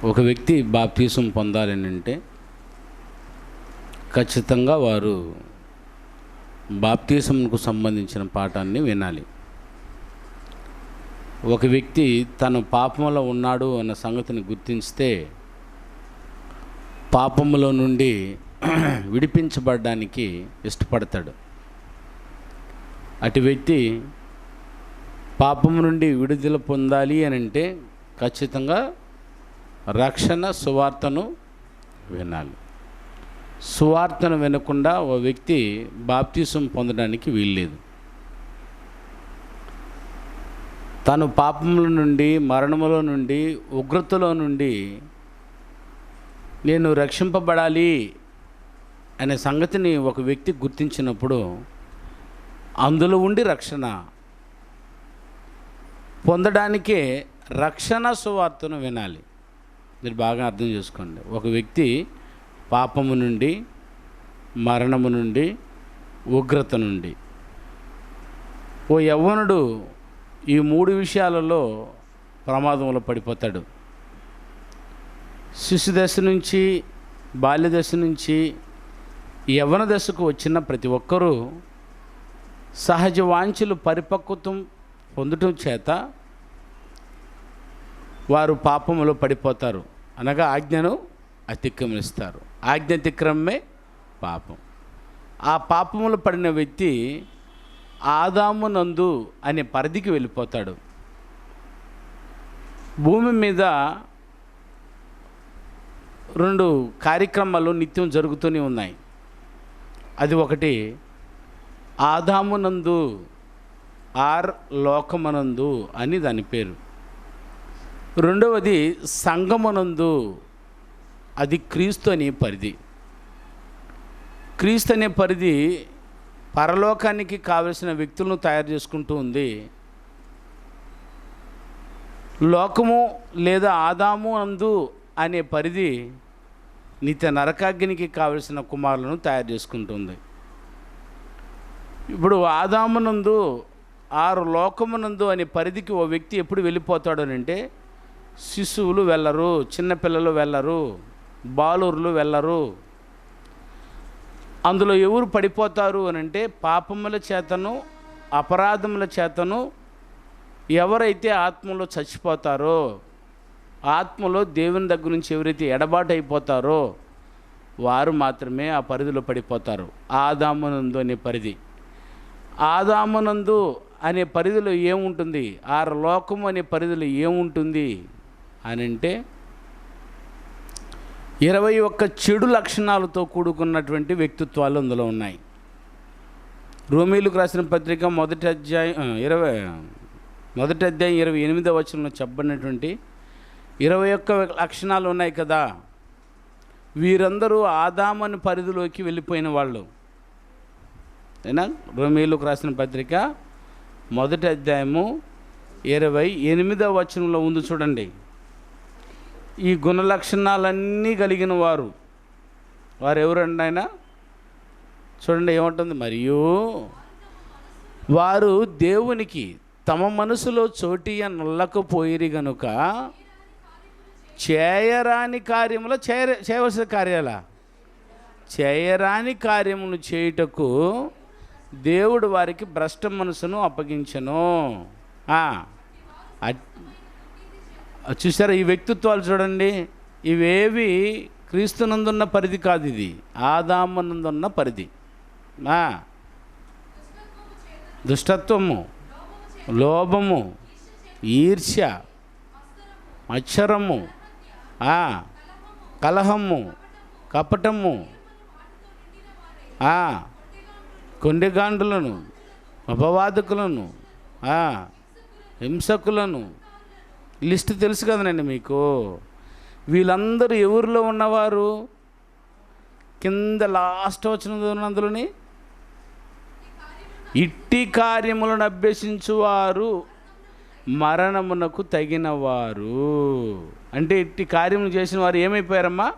ఒక వ్యక్తి బాప్తీసం పొందాలని అంటే ఖచ్చితంగా వారు బాప్తీసంకు సంబంధించిన పాఠాన్ని వినాలి. ఒక వ్యక్తి తను పాపంలో ఉన్నాడు అన్న సంగతిని గుర్తించితే పాపములో నుండి విడిపించబడడానికి ఇష్టపడతాడు. అటు వ్యక్తి పాపము నుండి విడుదల పొందాలి అని అంటే ఖచ్చితంగా రక్షణ సువార్తను వినాలి. సువార్తను వినకుండా ఓ వ్యక్తి బాప్తీసం పొందడానికి వీల్లేదు. తను పాపముల నుండి, మరణములో నుండి, ఉగ్రతలో నుండి నేను రక్షింపబడాలి అనే సంగతిని ఒక వ్యక్తి గుర్తించినప్పుడు అందులో ఉండి రక్షణ పొందడానికే రక్షణ సువార్తను వినాలి. మీరు బాగా అర్థం చేసుకోండి. ఒక వ్యక్తి పాపము నుండి, మరణము నుండి, ఉగ్రత నుండి, ఓ యవ్వనుడు ఈ మూడు విషయాలలో ప్రమాదంలో పడిపోతాడు. శిశు దశ నుంచి, బాల్య దశ నుంచి యవ్వన దశకు వచ్చిన ప్రతి ఒక్కరూ సహజ వాంఛలు పరిపక్వతం పొందటం చేత వారు పాపములో పడిపోతారు. అనగా ఆజ్ఞను అతిక్రమిస్తారు. ఆజ్ఞ అతిక్రమమే పాపం. ఆ పాపములో పడిన వ్యక్తి ఆదామునందు అనే పరిధికి వెళ్ళిపోతాడు. భూమి మీద 2 కార్యక్రమాలు నిత్యం జరుగుతూనే ఉన్నాయి. అది ఒకటి ఆదామునందు ఆర్ లోకమనందు అని దాని పేరు. రెండవది సంఘమునందు, అది క్రీస్తు అనే పరిధి. క్రీస్తు అనే పరిధి పరలోకానికి కావలసిన వ్యక్తులను తయారు చేసుకుంటూ ఉంది. లోకము లేదా ఆదాము అందు అనే పరిధి నిత్య నరకాగ్నికి కావలసిన కుమారులను తయారు చేసుకుంటుంది. ఇప్పుడు ఆదామునందు ఆరు లోకమునందు అనే పరిధికి ఓ వ్యక్తి ఎప్పుడు వెళ్ళిపోతాడు అంటే శిశువులు వెళ్ళరు, చిన్నపిల్లలు వెళ్ళరు, బాలురులు వెళ్ళరు. అందులో ఎవరు పడిపోతారు అని అంటే పాపముల చేతను, అపరాధముల చేతను ఎవరైతే ఆత్మలో చచ్చిపోతారో, ఆత్మలో దేవుని దగ్గర నుంచి ఎవరైతే ఎడబాటు అయిపోతారో వారు మాత్రమే ఆ పరిధిలో పడిపోతారు. ఆదామునందు అనే పరిధి. ఆదామునందు అనే పరిధిలో ఏముంటుంది, ఆరు లోకము అనే పరిధిలో ఏముంటుంది అని అంటే 21 చెడు లక్షణాలతో కూడుకున్నటువంటి వ్యక్తిత్వాలు అందులో ఉన్నాయి. రోమీయులకు రాసిన పత్రిక మొదటి అధ్యాయం 28వ వచనంలో చెప్పబడినటువంటి 21 లక్షణాలు ఉన్నాయి కదా. వీరందరూ ఆదామని పరిధిలోకి వెళ్ళిపోయిన వాళ్ళు. అయినా రోమీయులకు రాసిన పత్రిక మొదటి అధ్యాయము 28వ వచనంలో ఉంది చూడండి. ఈ గుణ లక్షణాలన్నీ కలిగిన వారు ఎవరండి ఆయన? చూడండి ఏమంటుంది. మరియు వారు దేవునికి తమ మనసులో చోటియ నొల్లకపోయిరి గనుక చేయరాని కార్యముల చేయవలసిన కార్యాల చేయరాని కార్యములు చేయుటకు దేవుడు వారికి భ్రష్ట మనసును అప్పగించెను. చూసారా ఈ వ్యక్తిత్వాలు చూడండి. ఇవేవి క్రీస్తునందున్న పరిధి కాదు, ఇది ఆదామునందున్న పరిధి. దుష్టత్వము, లోభము, ఈర్ష్య, మత్సరము, కలహము, కపటము, కొండెగాండులను, అపవాదకులను, హింసకులను, లిస్ట్ తెలుసు కదనండి మీకు. వీళ్ళందరూ ఎవరిలో ఉన్నవారు? కింద లాస్ట్ వచ్చిన అందులోని ఇట్టి కార్యములను అభ్యసించువారు మరణమునకు తగినవారు. అంటే ఇట్టి కార్యములు చేసిన వారు ఏమైపోయారమ్మా?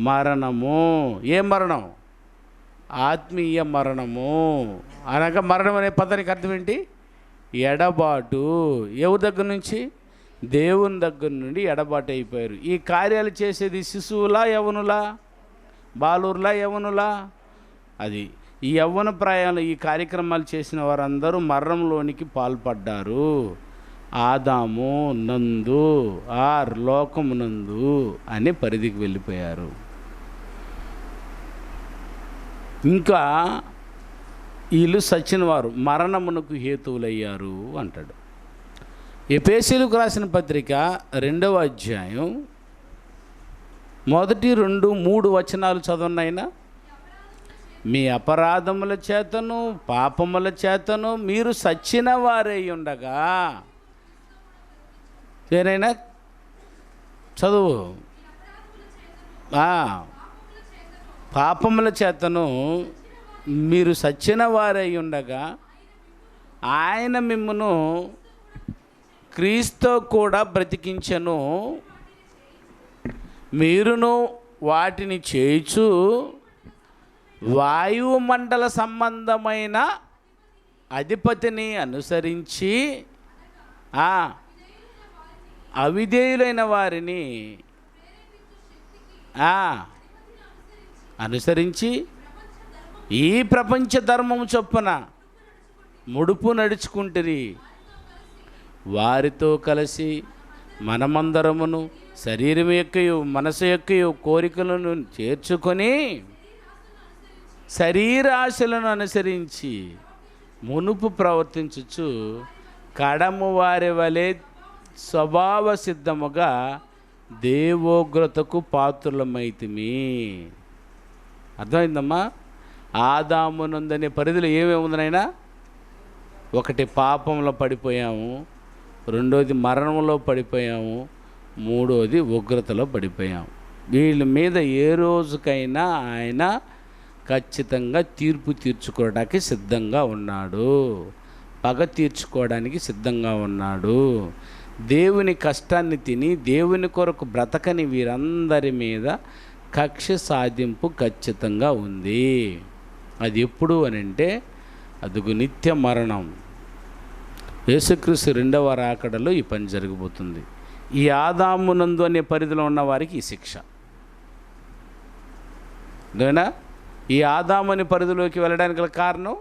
మరణము. ఏ మరణం? ఆత్మీయ మరణము. అనగా మరణం అనే పదానికి అర్థం ఏంటి? ఎడబాటు. ఎవరి దగ్గర నుంచి? దేవుని దగ్గర నుండి ఎడబాటు అయిపోయారు. ఈ కార్యాలు చేసేది శిశువులా యవ్వనులా, బాలుర్లా యవ్వనులా? అది ఈ యవ్వన ప్రాయాలు ఈ కార్యక్రమాలు చేసిన వారందరూ మరణంలోనికి పాల్పడ్డారు. ఆదాము నందు లోకమునందు అనే పరిధికి వెళ్ళిపోయారు. ఇంకా వీళ్ళు సచిన వారు మరణమునకు హేతువులయ్యారు అంటాడు. ఎఫెసీయులకు రాసిన పత్రిక 2వ అధ్యాయం 1, 2, 3 వచనాలు చదవనైనా. మీ అపరాధముల చేతను పాపముల చేతను మీరు సచ్చిన వారై ఉండగా, ఏనైనా చదువు. పాపముల చేతను మీరు సచ్చిన వారై ఉండగా ఆయన మిమ్మును క్రీస్తు కూడా బ్రతికించెను. మీరును వాటిని చేయుచు వాయుమండల సంబంధమైన అధిపతిని అనుసరించి అవిధేయులైన వారిని అనుసరించి ఈ ప్రపంచ ధర్మము చొప్పున ముడుపు నడుచుకుంటురి. వారితో కలిసి మనమందరమును శరీరం యొక్కయు మనసు యొక్కయు కోరికలను చేర్చుకొని శరీరాశలను అనుసరించి మునుపు ప్రవర్తించుచు కడము వారి వలె స్వభావ సిద్ధముగా దేవోగ్రతకు పాత్రులమైతిమి. అర్థమైందమ్మా? ఆదామునందనే పరిధిలో ఏమేమి ఉందనైనా? ఒకటి పాపంలో పడిపోయాము, రెండోది మరణంలో పడిపోయాము, మూడోది ఉగ్రతలో పడిపోయాము. వీళ్ళ మీద ఏ రోజుకైనా ఆయన ఖచ్చితంగా తీర్పు తీర్చుకోవడానికి సిద్ధంగా ఉన్నాడు, పగ తీర్చుకోవడానికి సిద్ధంగా ఉన్నాడు. దేవుని కష్టాన్ని తిని దేవుని కొరకు బ్రతకని వీరందరి మీద కక్ష సాధింపు ఖచ్చితంగా ఉంది. అది ఎప్పుడు అని అంటే అదుగు నిత్య మరణం. యేసుక్రీస్తు 2వ రాకడలో ఈ పని జరగబోతుంది. ఈ ఆదామునందు అనే పరిధిలో ఉన్న వారికి ఈ శిక్ష. అదేనా? ఈ ఆదాముని పరిధిలోకి వెళ్ళడానికి గల కారణం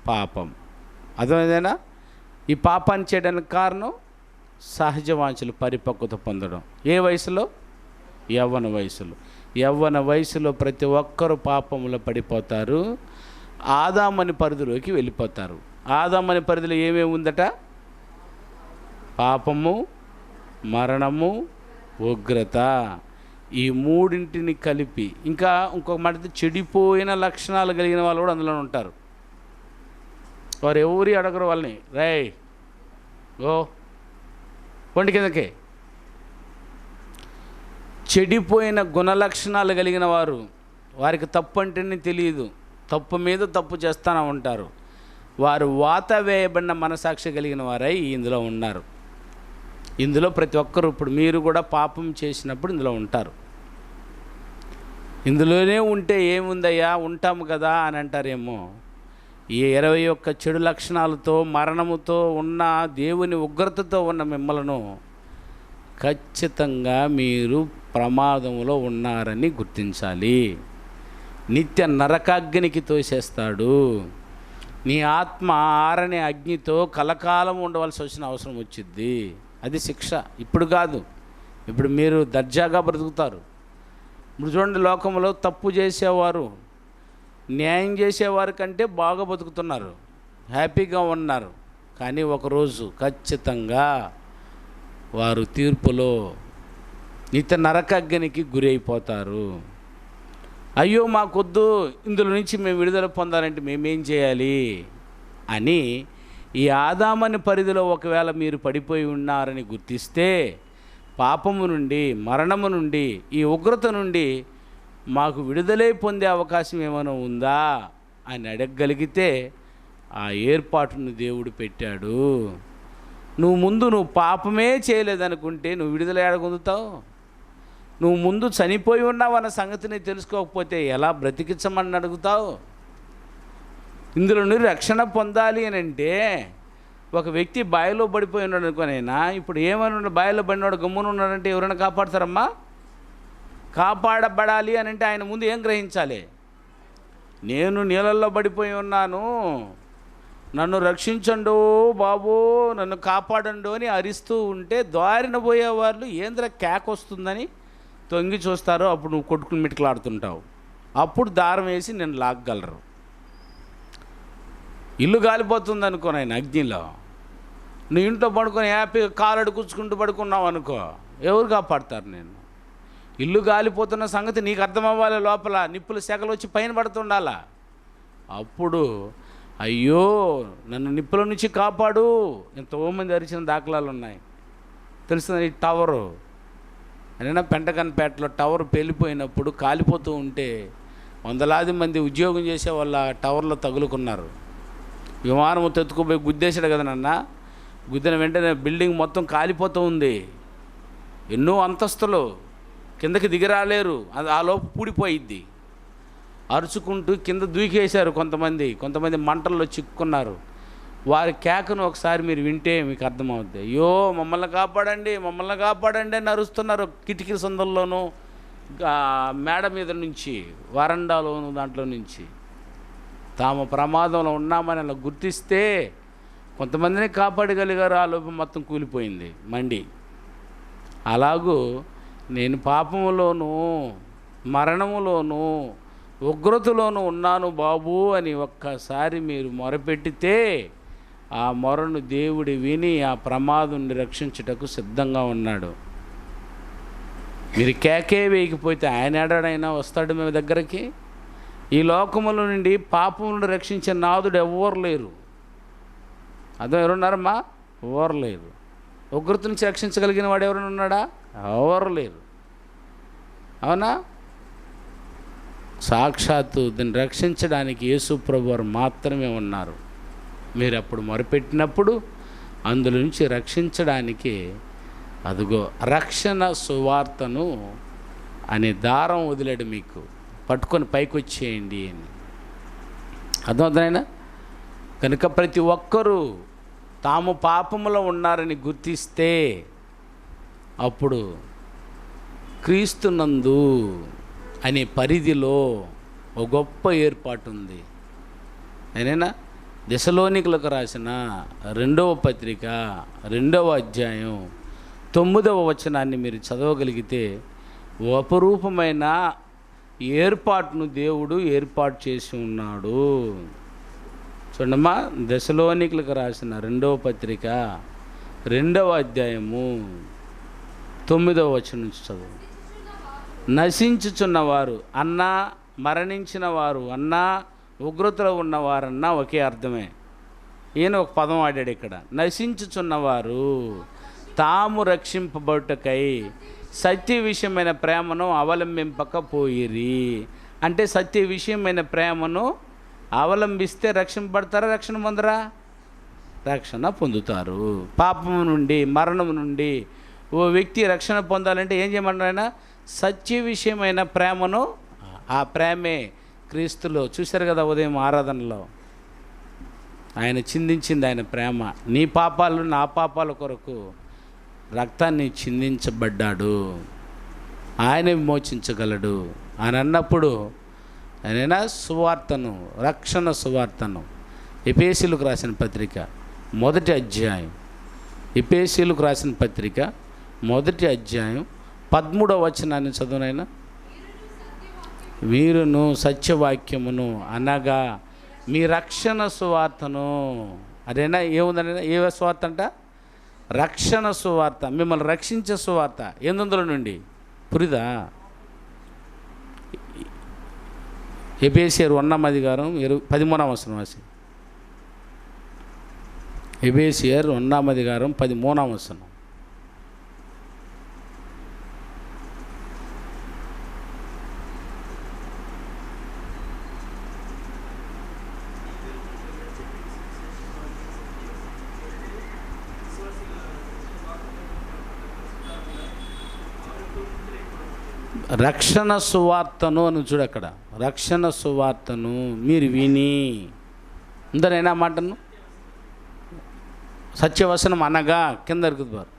పాపం. అదేనా? ఈ పాపాన్ని చేయడానికి కారణం సహజ వాంఛలు పరిపక్వత పొందడం. ఏ వయసులో? యవ్వన వయసులో. యవ్వన వయసులో ప్రతి ఒక్కరూ పాపంలో పడిపోతారు, ఆదామని పరిధిలోకి వెళ్ళిపోతారు. ఆదామని పరిధిలో ఏమేమి ఉందట? పాపము, మరణము, ఉగ్రత. ఈ మూడింటిని కలిపి ఇంకొక మాట, చెడిపోయిన లక్షణాలు కలిగిన వాళ్ళు కూడా అందులో ఉంటారు. వారు ఎవరి అడగరు వాళ్ళని, రై ఓ వంటి కిందకే. చెడిపోయిన గుణలక్షణాలు కలిగిన వారు, వారికి తప్పు అంటేనే తెలియదు, తప్పు మీద తప్పు చేస్తూనే ఉంటారు. వారు వాత వేయబడిన మనసాక్షి కలిగిన వారై ఇందులో ఉన్నారు. ఇందులో ప్రతి ఒక్కరు, ఇప్పుడు మీరు కూడా పాపం చేసినప్పుడు ఇందులో ఉంటారు. ఇందులోనే ఉంటే ఏముందయ్యా, ఉంటాము కదా అని అంటారేమో. ఈ 21 చెడు లక్షణాలతో మరణముతో ఉన్న, దేవుని ఉగ్రతతో ఉన్న మిమ్మలను ఖచ్చితంగా మీరు ప్రమాదంలో ఉన్నారని గుర్తించాలి. నిత్య నరకాగ్నికి తోసేస్తాడు. నీ ఆత్మ ఆరని అగ్నితో కలకాలం ఉండవలసి వచ్చిన అవసరం వచ్చింది. అది శిక్ష. ఇప్పుడు కాదు, ఇప్పుడు మీరు దర్జాగా బ్రతుకుతారు. ఇప్పుడు చూడండి, లోకంలో తప్పు చేసేవారు న్యాయం చేసేవారి కంటే బాగా బతుకుతున్నారు, హ్యాపీగా ఉన్నారు. కానీ ఒకరోజు ఖచ్చితంగా వారు తీర్పులో నిత్య నరకాగ్నికి గురి అయిపోతారు. అయ్యో మాకొద్దు, ఇందులో నుంచి మేము విడుదల పొందాలంటే మేమేం చేయాలి అని ఈ ఆదామని పరిధిలో ఒకవేళ మీరు పడిపోయి ఉన్నారని గుర్తిస్తే, పాపము నుండి, మరణము నుండి, ఈ ఉగ్రత నుండి మాకు విడుదలై పొందే అవకాశం ఏమైనా ఉందా అని అడగగలిగితే ఆ ఏర్పాటును దేవుడు పెట్టాడు. నువ్వు పాపమే చేయలేదనుకుంటే నువ్వు విడుదల పొందుతావు? నువ్వు ముందు చనిపోయి ఉన్నావన్న సంగతిని తెలుసుకోకపోతే ఎలా బ్రతికించమని అడుగుతావు? ఇందులో నువ్వు రక్షణ పొందాలి అని అంటే ఒక వ్యక్తి బావిలో పడిపోయి ఉన్నాడు అనుకోనైనా, ఇప్పుడు ఏమని ఉన్నాడు, బావిలో పడినాడు గమ్మున ఉన్నాడంటే ఎవరైనా కాపాడతారమ్మా? కాపాడబడాలి అని అంటే ఆయన ముందు ఏం గ్రహించాలి? నేను నీళ్ళల్లో పడిపోయి ఉన్నాను, నన్ను రక్షించండు బాబు, నన్ను కాపాడండు అని అరిస్తూ ఉంటే దారిన పోయేవాళ్ళు ఏంద్ర కేక వస్తుందని తొంగి చూస్తారు. అప్పుడు నువ్వు కొట్టుకుని మిటికలాడుతుంటావు. అప్పుడు దారం వేసి నేను లాగగలరు. ఇల్లు కాలిపోతుంది అనుకో నాయన అగ్నిలో, నువ్వు ఇంట్లో పడుకొని హ్యాపీగా కాలడు కూర్చుకుంటూ పడుకున్నావు అనుకో, ఎవరు కాపాడతారు? నేను ఇల్లు కాలిపోతున్న సంగతి నీకు అర్థం అవ్వాలి. లోపల నిప్పుల శాఖలు వచ్చి పైన పడుతుండాలా. అప్పుడు అయ్యో నన్ను నిప్పుల నుంచి కాపాడు, ఎంతోమంది అరిచిన దాఖలాలు ఉన్నాయి. తెలుస్తుంది. ఈ టవరు అయినా పెంటకన్పేటలో టవర్ పేలిపోయినప్పుడు కాలిపోతూ ఉంటే వందలాది మంది ఉద్యోగం చేసే వాళ్ళ టవర్లో తగులుకున్నారు. విమానం తెత్తుకుపోయి గుద్దేశాడు కదా నాన్న, గుద్దిన వెంటనే బిల్డింగ్ మొత్తం కాలిపోతూ ఉంది. ఎన్నో అంతస్తులు, కిందకి దిగిరాలేరు, అది ఆ లోపు పూడిపోయిద్ది. అరుచుకుంటూ కింద దూకేశారు కొంతమంది మంటల్లో చిక్కుకున్నారు. వారి కేకను ఒకసారి మీరు వింటే మీకు అర్థమవుద్ది. అయ్యో మమ్మల్ని కాపాడండి అని అరుస్తున్నారు. కిటికీ సందుల్లోనూ, మేడ మీద నుంచి, వరండాలోను, దాంట్లో నుంచి. తాము ప్రమాదంలో ఉన్నామని అలా గుర్తిస్తే కొంతమందిని కాపాడగలిగారు. ఆ లోపు మొత్తం కూలిపోయింది మండి. అలాగూ నేను పాపములోను, మరణములోను, ఉగ్రతలోనూ ఉన్నాను బాబు అని ఒక్కసారి మీరు మొరపెట్టితే ఆ మొరను దేవుడు విని ఆ ప్రమాదం రక్షించుటకు సిద్ధంగా ఉన్నాడు. మీరు కేకే వేయకపోతే ఆయన ఏడాడైనా వస్తాడు మీ దగ్గరికి. ఈ లోకముల నుండి పాపములను రక్షించే నాదుడు ఎవ్వరు లేరు. అదే ఎవరున్నారమ్మా? ఎవరు లేరు. ఉగ్రత నుంచి రక్షించగలిగిన వాడు ఎవరైనా ఉన్నాడా? ఎవరు లేరు. అవునా? సాక్షాత్తు దీన్ని రక్షించడానికి యేసు ప్రభు వారు మాత్రమే ఉన్నారు. మీరు అప్పుడు మొరపెట్టినప్పుడు అందులో నుంచి రక్షించడానికి అదిగో రక్షణ సువార్తను అనే దారం వదిలేడు, మీకు పట్టుకొని పైకి వచ్చేయండి అని. అర్థమవుతుందైనా? కనుక ప్రతి ఒక్కరూ తాము పాపములో ఉన్నారని గుర్తిస్తే అప్పుడు క్రీస్తునందు అనే పరిధిలో ఒక గొప్ప ఏర్పాటు ఉంది. అయినా దెసలోనికులకు రాసిన 2వ పత్రిక 2వ అధ్యాయం 9వ వచనాన్ని మీరు చదవగలిగితే అపరూపమైన ఏర్పాటును దేవుడు ఏర్పాటు చేసి ఉన్నాడు. చూడమ్మా, దెసలోనికులకు రాసిన 2వ పత్రిక 2వ అధ్యాయము 9వ వచనం నుంచి చదువు. నశించుచున్నవారు అన్నా, మరణించిన వారు అన్నా, ఉగ్రతలో ఉన్నవారన్నా ఒకే అర్థమే. ఈయన ఒక పదం వాడాడు ఇక్కడ. నశించుచున్నవారు తాము రక్షింపబడుటకై సత్య విషయమైన ప్రేమను అవలంబింపకపోయిరి. అంటే సత్య విషయమైన ప్రేమను అవలంబిస్తే రక్షింపబడతారా? రక్షణ పొందరా? రక్షణ పొందుతారు. పాపము నుండి, మరణము నుండి ఓ వ్యక్తి రక్షణ పొందాలంటే ఏం చేయమన్నారు ఆయన? సత్య విషయమైన ప్రేమను, ఆ ప్రేమే క్రీస్తులో చూశారు కదా ఉదయం ఆరాధనలో ఆయన చిందించింది. ఆయన ప్రేమ నీ పాపాలు నా పాపాల కొరకు రక్తాన్ని చిందించబడ్డాడు, ఆయన విమోచించగలడు అని అన్నప్పుడు ఆయన సువార్తను, రక్షణ సువార్తను ఎఫెసీయులకు రాసిన పత్రిక 1వ అధ్యాయం, ఎఫెసీయులకు రాసిన పత్రిక 1వ అధ్యాయం 13వ వచనాన్ని చదువునైనా. మీరును సత్యవాక్యమును అనగా మీ రక్షణ సువార్తను, అదేనా ఏముందనైనా? ఏ సువార్త అంట? రక్షణ సువార్త, మిమ్మల్ని రక్షించే సువార్త. 800 నుండి పురిదా? ఎబేసియర్ 1వ అధికారం 13వ వచనం వాసి. ఎబేసియర్ 1వ అధికారం 13వ వచనం. రక్షణ సువార్తను అని చూడు అక్కడ. రక్షణ సువార్తను మీరు విని ఉందనైనా మాటను సత్యవచనం అనగా కింద బారు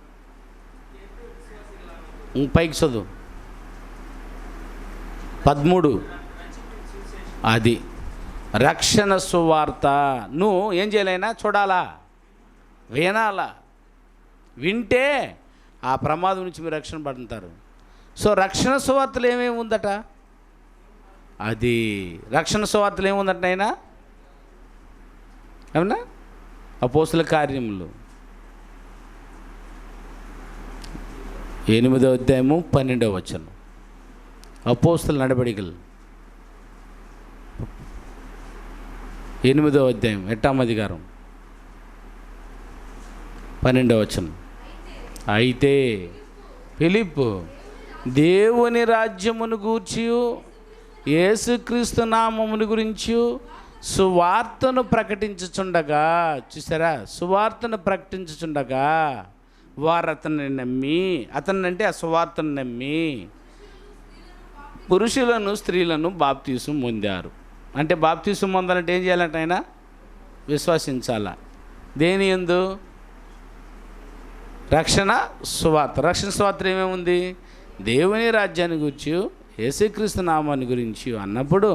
పైకి చదువు 13. అది రక్షణ సువార్త. నువ్వు ఏం చేయలేనా? చూడాలా, వినాలా. వింటే ఆ ప్రమాదం నుంచి మీరు రక్షణ పడుతారు. సో రక్షణ సువార్తలు ఏమేమి ఉందట? అది రక్షణ సువార్తలు ఏముందట అయినా ఏమన్నా? అపోస్తుల కార్యములు 8వ అధ్యాయము 12వ వచనం. అపోస్తుల నడవడికలు 8వ అధ్యాయం 8వ అధికారం 12వ వచనం. అయితే ఫిలిప్పు దేవుని రాజ్యమును గూర్చి యేసుక్రీస్తు నామమును గురించి సువార్తను ప్రకటించుచుండగా, చూసారా, సువార్తను ప్రకటించుచుండగా వారు అతన్ని అంటే ఆ సువార్తను నమ్మి పురుషులను స్త్రీలను బాప్తీసం పొందారు. అంటే బాప్తీసం పొందాలంటే ఏం చేయాలంటే ఆయన విశ్వసించాలా. దేని యందు? రక్షణ సువార్త. రక్షణ సువార్త ఏమేముంది? దేవుని రాజ్యాన్ని గురించి యేసుక్రీస్తు నామాన్ని గురించి అన్నప్పుడు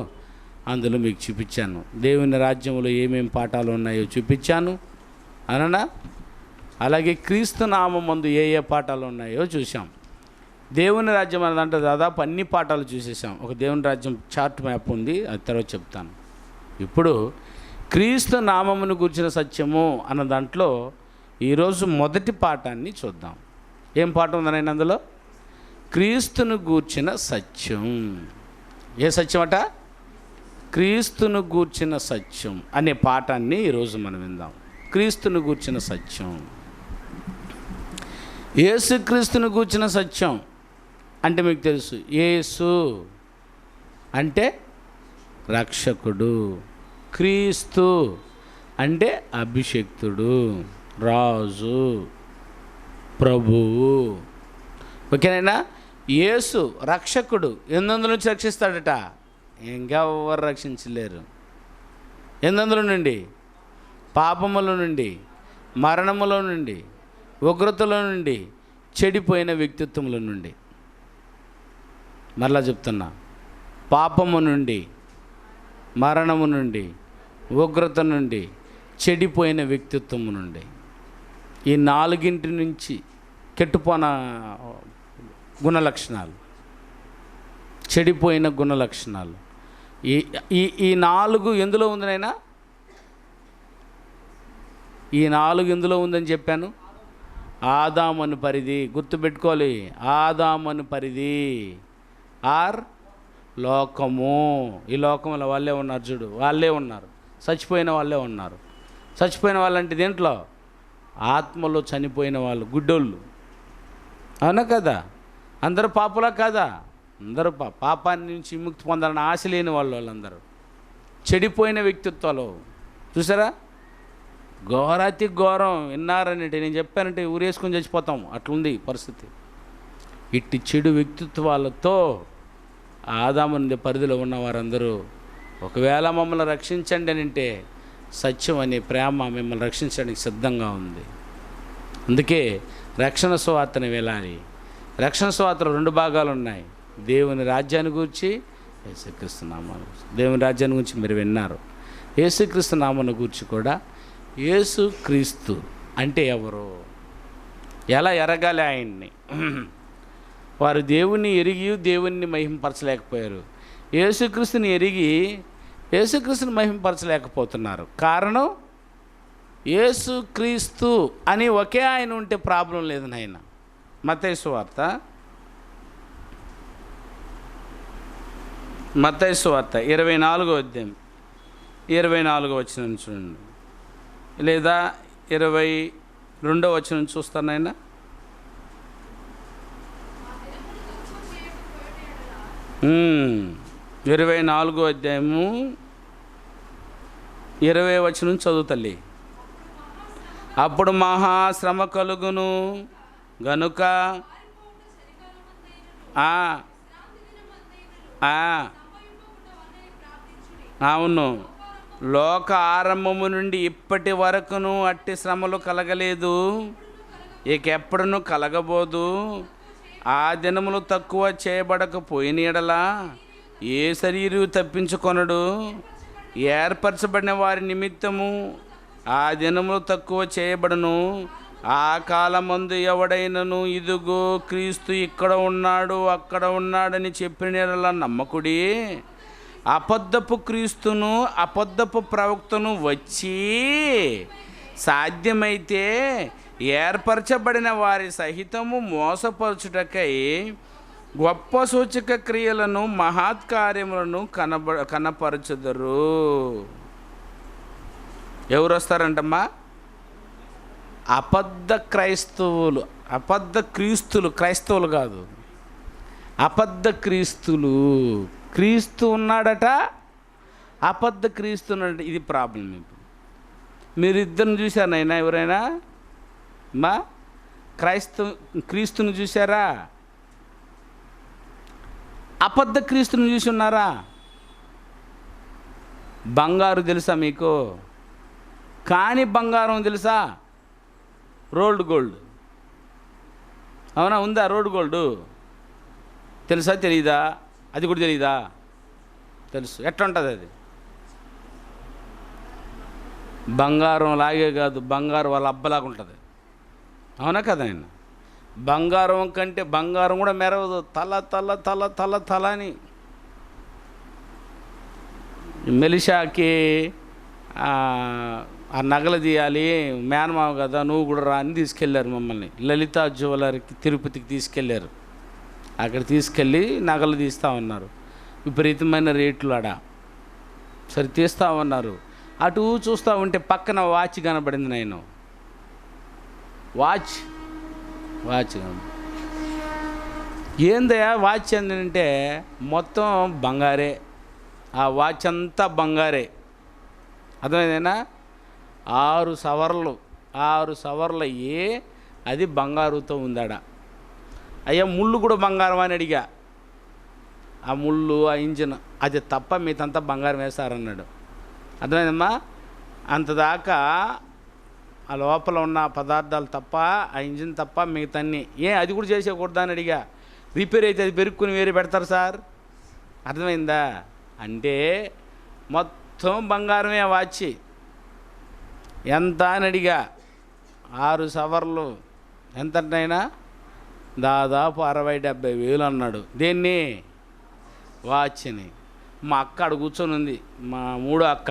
అందులో మీకు చూపించాను. దేవుని రాజ్యంలో ఏమేమి పాఠాలు ఉన్నాయో చూపించాను అననా. అలాగే క్రీస్తు నామందు ఏ పాఠాలు ఉన్నాయో చూసాం. దేవుని రాజ్యం అన్నదంటే దాదాపు అన్ని పాఠాలు చూసేసాం. ఒక దేవుని రాజ్యం చార్ట్ మ్యాప్ ఉంది, అది తర్వాత చెప్తాను. ఇప్పుడు క్రీస్తు నామమును గూర్చిన సత్యము అన్న దాంట్లో ఈరోజు మొదటి పాఠాన్ని చూద్దాం. ఏం పాఠం ఉందని అందులో? క్రీస్తును గూర్చిన సత్యం. ఏ సత్యం అట? క్రీస్తును గూర్చిన సత్యం అనే పాఠాన్ని ఈరోజు మనం విందాం. క్రీస్తును గూర్చిన సత్యం. యేసుక్రీస్తును గూర్చిన సత్యం అంటే మీకు తెలుసు. యేసు అంటే రక్షకుడు, క్రీస్తు అంటే అభిషేక్తుడు, రాజు, ప్రభువు. ఓకేనైనా? యేసు రక్షకుడు. ఎందులో నుంచి రక్షిస్తాడట? ఇంకెవ్వరు రక్షించలేరు. ఎందులో నుండి? పాపముల నుండి, మరణములో నుండి, ఉగ్రతలో నుండి, చెడిపోయిన వ్యక్తిత్వముల నుండి. మరలా చెప్తున్నా, పాపము నుండి, మరణము నుండి, ఉగ్రత నుండి, చెడిపోయిన వ్యక్తిత్వము నుండి, ఈ 4 నుంచి కెట్టుపోయిన గుణలక్షణాలు, చెడిపోయిన గుణలక్షణాలు. ఈ 4 ఎందులో ఉంది నైనా? ఈ 4 ఎందులో ఉందని చెప్పాను? ఆదామను పరిధి. గుర్తుపెట్టుకోవాలి, ఆదామను పరిధి ఆర్ లోకము. ఈ లోకంలో వాళ్ళే ఉన్నారు, చూడు, వాళ్ళే ఉన్నారు. చచ్చిపోయిన వాళ్ళే ఉన్నారు. చచ్చిపోయిన వాళ్ళంటే దేంట్లో? ఆత్మలో చనిపోయిన వాళ్ళు, గుడ్డోళ్ళు. అవునా కదా? అందరూ పాపులా కాదా? అందరూ పాపాన్ని నుంచి విముక్తి పొందాలని ఆశ లేని వాళ్ళందరూ చెడిపోయిన వ్యక్తిత్వాలు. చూసారా? ఘోరాతి ఘోరం. విన్నారనంటే, నేను చెప్పానంటే ఊరేసుకొని చచ్చిపోతాం, అట్లుంది పరిస్థితి. ఇట్టి చెడు వ్యక్తిత్వాలతో ఆదాము నుండి పరిధిలో ఉన్న వారందరూ ఒకవేళ మమ్మల్ని రక్షించండి అని అంటే సత్యం అనే ప్రేమ మిమ్మల్ని రక్షించడానికి సిద్ధంగా ఉంది. అందుకే రక్షణ సువార్తను వెళ్ళాలి. రక్షణ సువార్తలో 2 భాగాలు ఉన్నాయి. దేవుని రాజ్యాన్ని గురించి, యేసుక్రీస్తు నామాన్ని. దేవుని రాజ్యాన్ని గురించి మీరు విన్నారు. యేసుక్రీస్తు నామాన్ని గురించి కూడా, యేసుక్రీస్తు అంటే ఎవరు, ఎలా ఎరగాలి ఆయన్ని? వారు దేవుణ్ణి ఎరిగి దేవుణ్ణి మహింపరచలేకపోయారు. యేసుక్రీస్తుని ఎరిగి యేసుక్రీస్తుని మహింపరచలేకపోతున్నారు. కారణం, యేసుక్రీస్తు అని ఒకే ఆయన ఉంటే ప్రాబ్లం లేదు నాయన. మత్తయి సువార్త 24వ అధ్యాయం 24వ వచనం చూడండి, లేదా 22వ వచనం చూస్తాను నాయన. Hmm. 24వ అధ్యాయము 20వ వచనం చదువు తల్లి. అప్పుడు మహాశ్రమ కలుగును గనుక అవును లోక ఆరంభము నుండి ఇప్పటి వరకును అట్టి శ్రమలు కలగలేదు, ఇక ఎప్పుడునూ కలగబోదు. ఆ దినములు తక్కువ చేయబడకపోయిన యెడల ఏ శరీరు తప్పించుకొనడు. ఏర్పరచబడిన వారి నిమిత్తము ఆ దినములు తక్కువ చేయబడును. ఆ కాలమందు ఎవడైనను ఇదిగో క్రీస్తు ఇక్కడ ఉన్నాడు అక్కడ ఉన్నాడని చెప్పిన యెడల నమ్మకుడి. అబద్ధపు క్రీస్తును అబద్ధపు ప్రవక్తను వచ్చి సాధ్యమైతే ఏర్పరచబడిన వారి సహితము మోసపరచుటకై గొప్ప సూచక క్రియలను మహత్కార్యములను కనపరచుదరు. ఎవరు వస్తారంటమ్మా? అబద్ధ క్రైస్తవులు, అబద్ధ క్రీస్తులు. క్రైస్తవులు కాదు, అబద్ధ క్రీస్తులు. క్రీస్తు ఉన్నాడట, అబద్ధ క్రీస్తు ఉన్నాడట. ఇది ప్రాబ్లం. ఇప్పుడు మీరు ఇద్దరిని చూశారనైనా ఎవరైనా మా క్రీస్తుని చూసారా? అబద్ధ క్రీస్తుని చూసి ఉన్నారా? బంగారు తెలుసా మీకు? కాని బంగారం తెలుసా? Rolled gold. అవునా? ఉందా రోల్డ్ గోల్డ్? తెలుసా తెలీదా? అది కూడా తెలీదా? తెలుసు. ఎట్లా ఉంటుంది అది? బంగారం లాగే కాదు, బంగారం వాళ్ళ అబ్బలాగా ఉంటుంది. అవునా కదా? ఆయన బంగారం కంటే బంగారం కూడా మెరవదు. తల తల తల తల తల అని మెలిషాకి ఆ నగలు తీయాలి, మేనమావ కదా నువ్వు కూడా రా అని తీసుకెళ్ళారు మమ్మల్ని. లలిత జ్యువెలరీకి తిరుపతికి తీసుకెళ్ళారు. అక్కడ తీసుకెళ్ళి నగలు తీస్తూ ఉన్నారు. విపరీతమైన రేట్లు ఆడ. సరే తీస్తూ ఉన్నారు. అటు చూస్తూ ఉంటే పక్కన వాచ్ కనబడింది. నేను వాచ్ ఏందయ్యా వాచ్ ఏంటంటే మొత్తం బంగారే. ఆ వాచ్ అంతా బంగారే. అర్థమైందేనా? 6 సవర్లు అయ్యి అది బంగారుతో ఉందాడ. అయ్యా ముళ్ళు కూడా బంగారం అని అడిగా. ఆ ముళ్ళు, ఆ ఇంజిన్ అది తప్ప మీతంతా బంగారం వేస్తారన్నాడు. అర్థమైందమ్మా? అంతదాకా ఆ లోపల ఉన్న పదార్థాలు తప్ప, ఆ ఇంజిన్ తప్ప మిగతాన్ని అది కూడా చేసేకూడదా అని అడిగా. రిపేర్ అయితే అది పెరుక్కుని వేరే పెడతారు సార్. అర్థమైందా? అంటే మొత్తం బంగారమే వాచి. ఎంత అని అడిగా. 6 సవర్లు ఎంతనైనా దాదాపు 60-70 వేలు అన్నాడు. దేన్ని? వాచ్ని. మా అక్క అక్కడ కూర్చొని ఉంది, మా మూడో అక్క.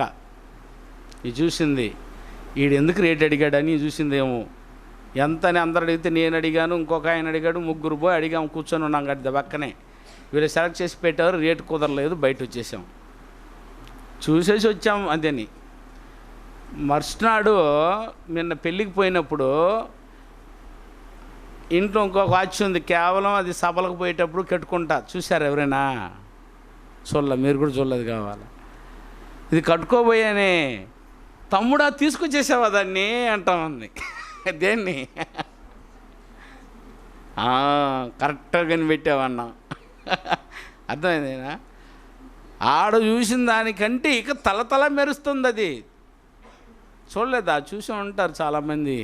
ఇది చూసింది. వీడు ఎందుకు రేట్ అడిగాడని చూసిందేమో. ఎంత అని అందరు అడిగితే నేను అడిగాను, ఇంకొక ఆయన అడిగాడు, ముగ్గురు పోయి అడిగాము. కూర్చొని ఉన్నాం గడ్డ పక్కనే. వీళ్ళు సెలెక్ట్ చేసి పెట్టారు. రేటు కుదరలేదు, బయట వచ్చేసాం. చూసేసి వచ్చాము అదని. మరుసనాడు నిన్న పెళ్ళికి పోయినప్పుడు ఇంట్లో ఇంకొక వాచ్ ఉంది. కేవలం అది సభలకు పోయేటప్పుడు కట్టుకుంటా. చూశారు ఎవరైనా? చూడలే. మీరు కూడా చూడలేదు కావాలి. ఇది కట్టుకోబోయానే. తమ్ముడా తీసుకొచ్చేసావా దాన్ని అంటామంది. దేన్ని? కరెక్ట్గా కనిపెట్టావన్నా. అర్థమైందేనా? ఆడ చూసిన దానికంటే ఇక తల మెరుస్తుంది అది. చూడలేదా? చూసి ఉంటారు చాలామంది.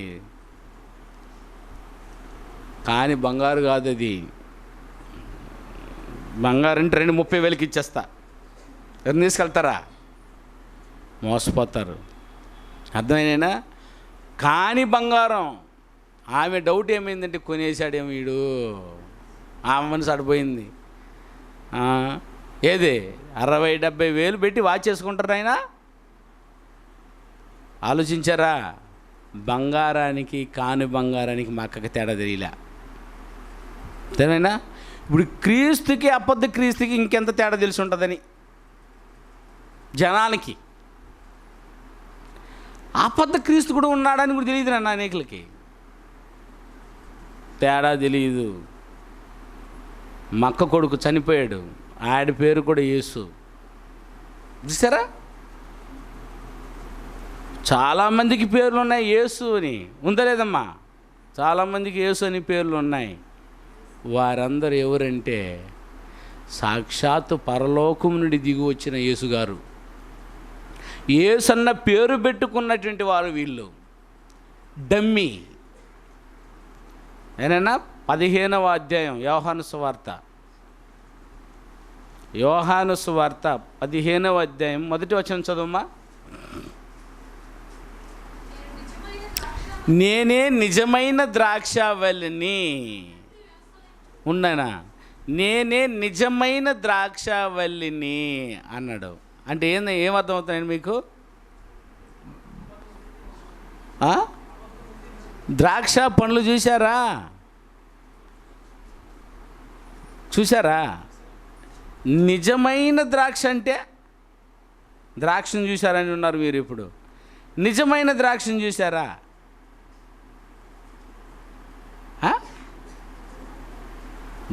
కానీ బంగారు కాదు అది. బంగారు అంటే 30,000కి ఇచ్చేస్తా. ఎవరిని తీసుకెళ్తారా? మోసపోతారు. అర్థమైనా? కానీ బంగారం. ఆమె డౌట్ ఏమైందంటే కొనేసాడేమో వీడు. ఆమె మనసు అడిపోయింది. ఏది 60-70 వేలు పెట్టి వాచ్ చేసుకుంటారు ఆయన. ఆలోచించారా? బంగారానికి కాని బంగారానికి మా అక్కకి తేడా తెలియలే. తెలియనా? ఇప్పుడు క్రీస్తుకి అబద్ధ క్రీస్తుకి ఇంకెంత తేడా తెలిసి ఉంటుందని జనాలకి. అబద్ధ క్రీస్తు కూడా ఉన్నాడని కూడా తెలియదు నాన్న. అనేకులకి తేడా తెలియదు. మక్క కొడుకు చనిపోయాడు, ఆడి పేరు కూడా యేసు. చూసారా? చాలామందికి పేర్లు ఉన్నాయి యేసు అని. ఉందా లేదమ్మా? చాలామందికి యేసు అని పేర్లు ఉన్నాయి. వారందరూ ఎవరంటే సాక్షాత్తు పరలోకం నుండి దిగి వచ్చిన యేసు గారు. యేసన్న పేరు పెట్టుకున్నటువంటి వారు వీళ్ళు డమ్మి. ఏనైనా 15వ అధ్యాయం యోహాను సువార్త 15వ అధ్యాయం మొదటి వచనం చదువుమా. నేనే నిజమైన ద్రాక్షావల్లిని. ఉండనా? నేనే నిజమైన ద్రాక్షావల్లిని అన్నాడు. అంటే ఏమర్థమవుతాయండి మీకు? ద్రాక్ష పండ్లు చూసారా? నిజమైన ద్రాక్ష అంటే ద్రాక్షను చూశారని ఉన్నారు మీరు. ఇప్పుడు నిజమైన ద్రాక్షను చూసారా?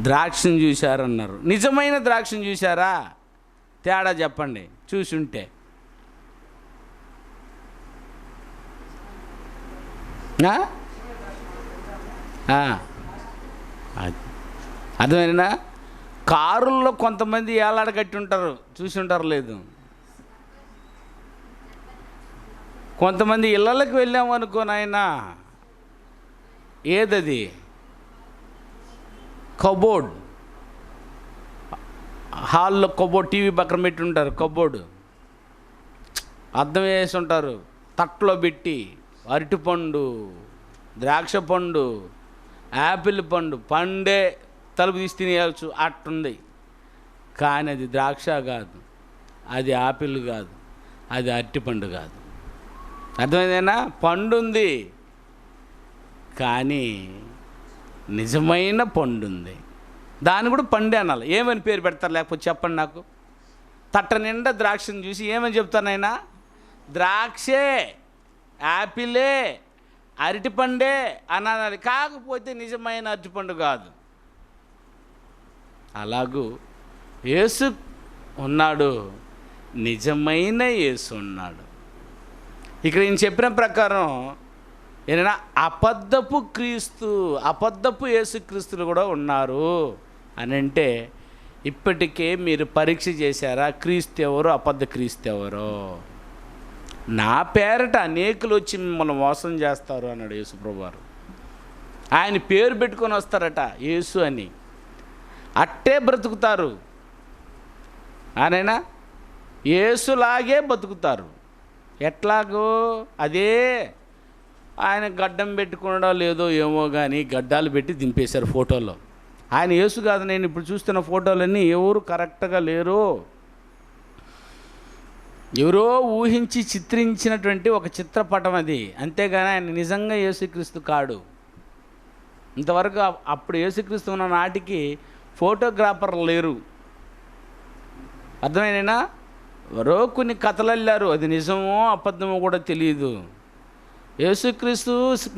ద్రాక్షను చూశారన్నారు, నిజమైన ద్రాక్షను చూసారా? తేడా చెప్పండి చూసుంటే. అర్థమైనా? కారుల్లో కొంతమంది ఏలాడగట్టి ఉంటారు, చూసి ఉంటారు లేదు. కొంతమంది ఇళ్ళకి వెళ్ళాము అనుకో నాయన, ఏదది కబోర్డ్, హాల్లో కబోర్డ్, టీవీ పక్కన పెట్టి ఉంటారు, కబోర్డు అద్దం వేసి ఉంటారు, తట్లో పెట్టి అరటిపండు, ద్రాక్ష పండు, యాపిల్ పండు, పండే తలుపు తీసి తినేయచ్చు అట్టుంది. కానీ అది ద్రాక్ష కాదు, అది యాపిల్ కాదు, అది అరటిపండు కాదు. అర్థమైందేనా? పండు ఉంది కానీ నిజమైన పండు ఉంది, దాన్ని కూడా పండే అనాలి. ఏమని పేరు పెడతారు? లేకపోతే చెప్పండి నాకు. తట్ట నిండా ద్రాక్షను చూసి ఏమని చెప్తానైనా? ద్రాక్షే, యాపిలే, అరటిపండే అనాలి. కాకపోతే నిజమైన అరటిపండు కాదు. అలాగూ యేసు ఉన్నాడు, నిజమైన యేసు ఉన్నాడు. ఇక్కడ నేను చెప్పిన ప్రకారం ఏదైనా అబద్ధపు క్రీస్తు, అబద్ధపు యేసుక్రీస్తులు కూడా ఉన్నారు అని అంటే ఇప్పటికే మీరు పరీక్ష చేశారా? క్రీస్తు ఎవరో, అబద్ధ క్రీస్తు ఎవరో? నా పేరట అనేకులు వచ్చి మిమ్మల్ని మోసం చేస్తారు అన్నాడు యేసుప్రభువు వారు. ఆయన పేరు పెట్టుకొని వస్తారట యేసు అని, అట్టే బ్రతుకుతారు. ఆయనైనా యేసులాగే బతుకుతారు. ఎట్లాగో అదే ఆయన గడ్డం పెట్టుకునడో లేదో ఏమో కానీ గడ్డాలు పెట్టి దింపేశారు ఫోటోలో. ఆయన యేసు కాదు. నేను ఇప్పుడు చూస్తున్న ఫోటోలన్నీ ఎవరు కరెక్ట్గా లేరు, ఎవరో ఊహించి చిత్రించినటువంటి ఒక చిత్రపటం అది, అంతేగాని ఆయన నిజంగా యేసుక్రీస్తు కాడు. ఇంతవరకు అప్పుడు యేసుక్రీస్తు ఉన్న నాటికి ఫోటోగ్రాఫర్లు లేరు. అర్థమైనా? ఎవరో కొన్ని కథలు అల్లారు, అది నిజమో అబద్ధమో కూడా తెలియదు. యేసుక్రీస్తు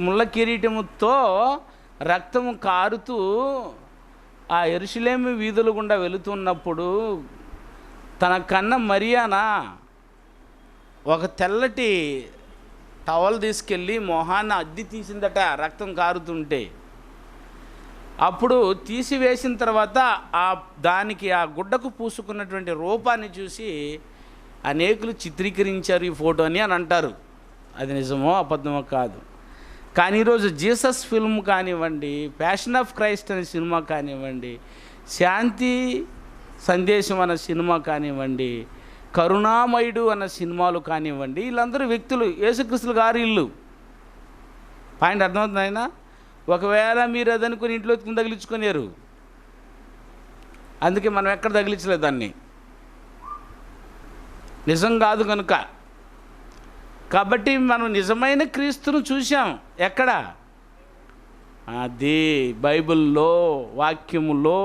ముళ్ళ కిరీటముతో రక్తము కారుతూ ఆ యెరూషలేము వీధుల గుండా వెళుతున్నప్పుడు తన కన్న మరియానా ఒక తెల్లటి టవల్ తీసుకెళ్ళి మొహాన్ని అద్ది తీసిందట, రక్తం కారుతుంటే. అప్పుడు తీసివేసిన తర్వాత దానికి ఆ గుడ్డకు పూసుకున్నటువంటి రూపాన్ని చూసి అనేకులు చిత్రీకరించారు ఈ ఫోటోని అని అంటారు. అది నిజమో అబద్ధమో కాదు. కానీ ఈరోజు జీసస్ ఫిల్మ్ కానివ్వండి, ప్యాషన్ ఆఫ్ క్రైస్ట్ అనే సినిమా కానివ్వండి, శాంతి సందేశం అన్న సినిమా కానివ్వండి, కరుణామయుడు అన్న సినిమాలు కానివ్వండి, వీళ్ళందరూ వ్యక్తులు, యేసుక్రీస్తులు గారు ఇల్లు. పాయింట్ అర్థమవుతుంది ఆయన? ఒకవేళ మీరు అదనుకుని ఇంట్లో తగిలించుకునేరు, అందుకే మనం ఎక్కడ తగిలించలేదు దాన్ని, నిజం కాదు కనుక. కాబట్టి మనం నిజమైన క్రీస్తును చూసాం. ఎక్కడ? అది బైబిల్లో, వాక్యములో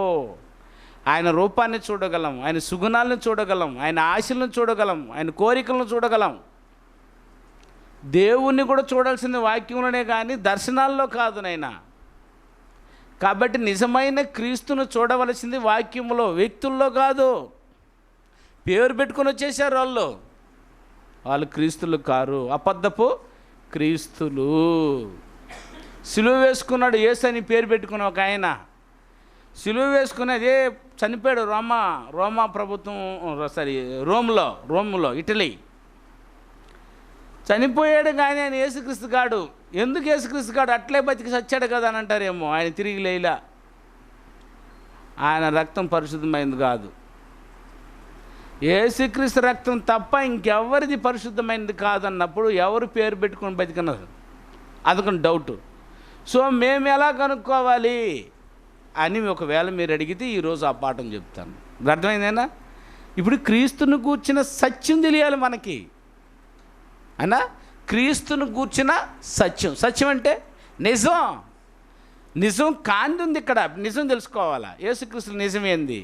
ఆయన రూపాన్ని చూడగలం, ఆయన సుగుణాలను చూడగలం, ఆయన ఆశలను చూడగలం, ఆయన కోరికలను చూడగలం. దేవుణ్ణి కూడా చూడాల్సింది వాక్యంలోనే కానీ దర్శనాల్లో కాదు నైనా. కాబట్టి నిజమైన క్రీస్తును చూడవలసింది వాక్యములో, వ్యక్తుల్లో కాదు. పేరు పెట్టుకొని వచ్చేసారు వాళ్ళు క్రీస్తులు కారు, అబద్ధపు క్రీస్తులు. సిలువ వేసుకున్నాడు యేసు అని పేరు పెట్టుకుని ఒక ఆయన, సిలువ వేసుకుని అదే చనిపోయాడు రోమా ప్రభుత్వం, రోమ్లో ఇటలీ. చనిపోయాడు కానీ ఆయన యేసుక్రీస్తు గాడు. ఎందుకు యేసుక్రీస్తు గాడు? అట్లే బతికి చచ్చాడు కదా అని అంటారేమో. ఆయన తిరిగి లేలా. ఆయన రక్తం పరిశుద్ధమైనది కాదు. యేసుక్రీస్తు రక్తం తప్ప ఇంకెవరిది పరిశుద్ధమైనది కాదన్నప్పుడు ఎవరు పేరు పెట్టుకొని బతికన్నారు? అదొక డౌట్. సో మేము ఎలా కనుక్కోవాలి అని ఒకవేళ మీరు అడిగితే ఈరోజు ఆ పాఠం చెప్తాను. అర్థమైందేనా? ఇప్పుడు క్రీస్తుని కూర్చిన సత్యం తెలియాలి మనకి. అయినా క్రీస్తుని కూర్చిన సత్యం. సత్యం అంటే నిజం. నిజం కాంతి ఉంది ఇక్కడ. నిజం తెలుసుకోవాలా. యేసుక్రీస్తు నిజమేంది?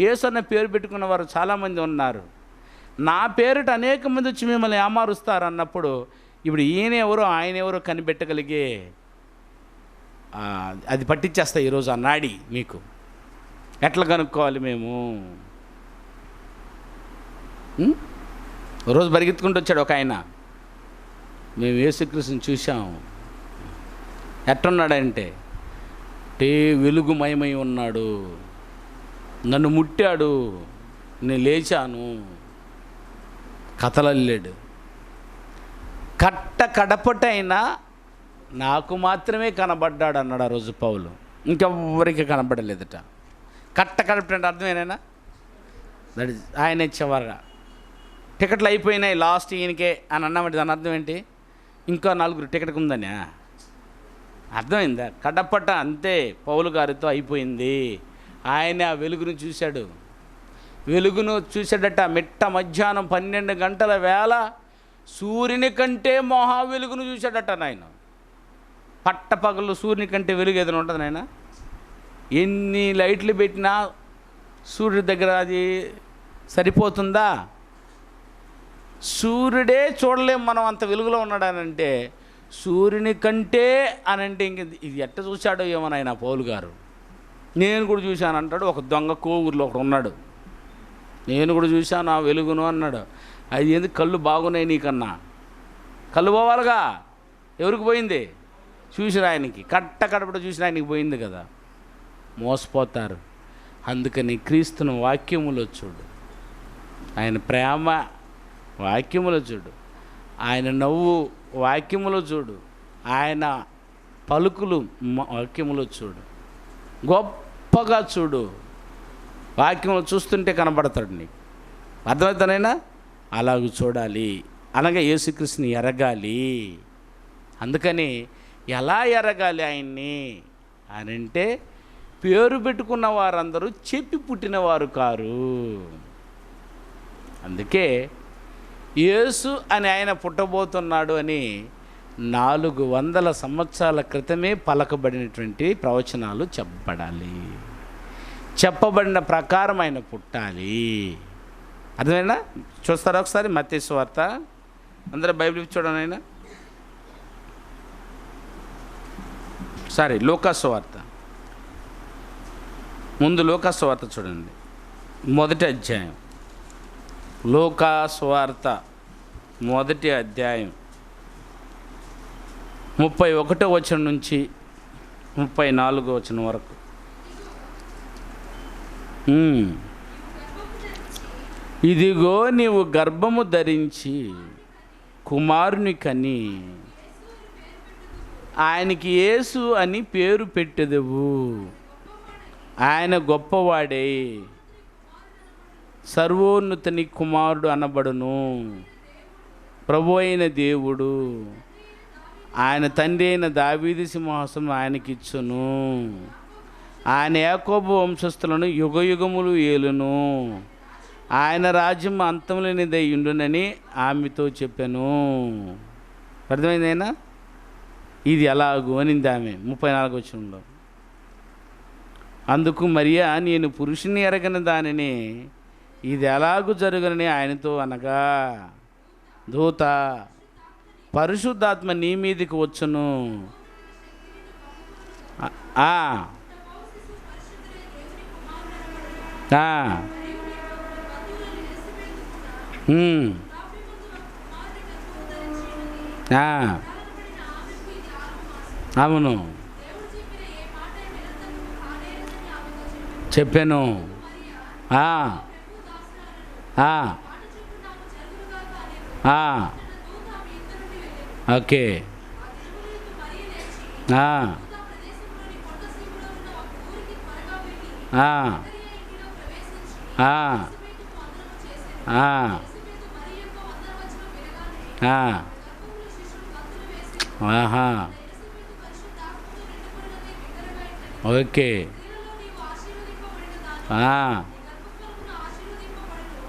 యేసు అన్న పేరు పెట్టుకున్న వారు చాలామంది ఉన్నారు. నా పేరిట అనేక మంది వచ్చి మిమ్మల్ని ఏమారుస్తారు అన్నప్పుడు ఇప్పుడు ఈయన ఎవరో ఆయన ఎవరో కనిపెట్టగలిగే అది పట్టించేస్తా ఈరోజు ఆ నాడి మీకు. ఎట్లా కనుక్కోవాలి మేము? రోజు పరిగెత్తుకుంటూ వచ్చాడు ఒక ఆయన. మేము యేసుక్రీస్తుని చూసాం. ఎట్టున్నాడంటే వెలుగుమయమై ఉన్నాడు, నన్ను ముట్టాడు, నేను లేచాను, కథలల్లాడు. కడపటైనా నాకు మాత్రమే కనబడ్డాడు అన్నాడు ఆ రోజు పౌలు. ఇంకెవ్వరికి కనబడలేదట. కడపటంటే అర్థమేనా? దట్ ఇస్ ఆయన ఇచ్చేవారుగా. టికెట్లు అయిపోయినాయి లాస్ట్ ఈయనకే అని అన్నామంటే దాని అర్థం ఏంటి? ఇంకా 4 టికెట్కి ఉందని అర్థమైందా? కడపట అంతే, పౌలు గారితో అయిపోయింది. ఆయన ఆ వెలుగును చూశాడు. వెలుగును చూశాడట. మిట్ట మధ్యాహ్నం 12 గంటల వేళ సూర్యుని కంటే మహా వెలుగును చూశాడట నాయన. పట్టపగలు సూర్యుని కంటే వెలుగు ఏదైనా ఉంటుంది నాయన? ఎన్ని లైట్లు పెట్టినా సూర్యుడి దగ్గర అది సరిపోతుందా? సూర్యుడే చూడలేం మనం, అంత వెలుగులో ఉన్నాడనంటే. సూర్యుని కంటే అని అంటే ఇంక ఇది ఎట్ట చూశాడో ఏమో నాయన పౌలు గారు. నేను కూడా చూశాను అంటాడు. ఒక దొంగ కోవూరులో ఒకడు ఉన్నాడు. నేను కూడా చూశాను ఆ వెలుగును అన్నాడు. అది ఎందుకు? కళ్ళు బాగున్నాయి నీకన్నా. కళ్ళు పోవాలిగా. ఎవరికి పోయింది? చూసిన ఆయనకి. కడపట చూసిన ఆయనకి పోయింది కదా. మోసపోతారు. అందుకని క్రీస్తును వాక్యములో చూడు, ఆయన ప్రేమ వాక్యములో చూడు, ఆయన నవ్వు వాక్యములో చూడు, ఆయన పలుకులు వాక్యములో చూడు, గొప్పగా చూడు. వాక్యములు చూస్తుంటే కనబడతాడు నీకు. అర్థమవుతానైనా? అలాగ చూడాలి. అనగా యేసుక్రీస్తుని ఎరగాలి. అందుకని ఎలా ఎరగాలి ఆయన్ని అని అంటే, పేరు పెట్టుకున్న వారందరూ చెప్పి పుట్టినవారు కారు. అందుకే యేసు అని ఆయన పుట్టబోతున్నాడు అని 400 సంవత్సరాల క్రితమే పలకబడినటువంటి ప్రవచనాలు చెప్పబడాలి. చెప్పబడిన ప్రకారం ఆయన పుట్టాలి. అర్థమైనా? చూస్తారా ఒకసారి మత్తయి సువార్త? అందరూ బైబిల్ చూడండి. ఆయన లూకా సువార్త. ముందు లూకా సువార్త చూడండి, 1వ అధ్యాయం. లూకా సువార్త 1వ అధ్యాయం 31వ వచనం నుంచి 34వ వచనం వరకు. ఇదిగో నీవు గర్భము ధరించి కుమారుని కని ఆయనకి యేసు అని పేరు పెట్టెదవు. ఆయన గొప్పవాడే, సర్వోన్నతుని కుమారుడు అనబడును. ప్రభు అయిన దేవుడు ఆయన తండ్రి అయిన దావీదు సింహాసనం ఆయనకిచ్చును. ఆయన యాకోబు వంశస్థులను యుగయుగములు ఏలును. ఆయన రాజ్యం అంతములేనిదై ఉండునని ఆమెతో చెప్పాను. అర్థమైందైనా? ఇది ఎలాగూ అనింది ఆమె. 34వ వచనంలో. అందుకు మరియా, నేను పురుషుని ఎరగని దానిని ఇది ఎలాగూ జరుగునని ఆయనతో అనగా, దూత పరిశుద్ధాత్మ నీ మీదికి వచ్చును, అవును చెప్పాను. ఓకే. ఆ, ఆ, ఆ, ఆ, ఆ, ఆహా, ఓకే. ఆ,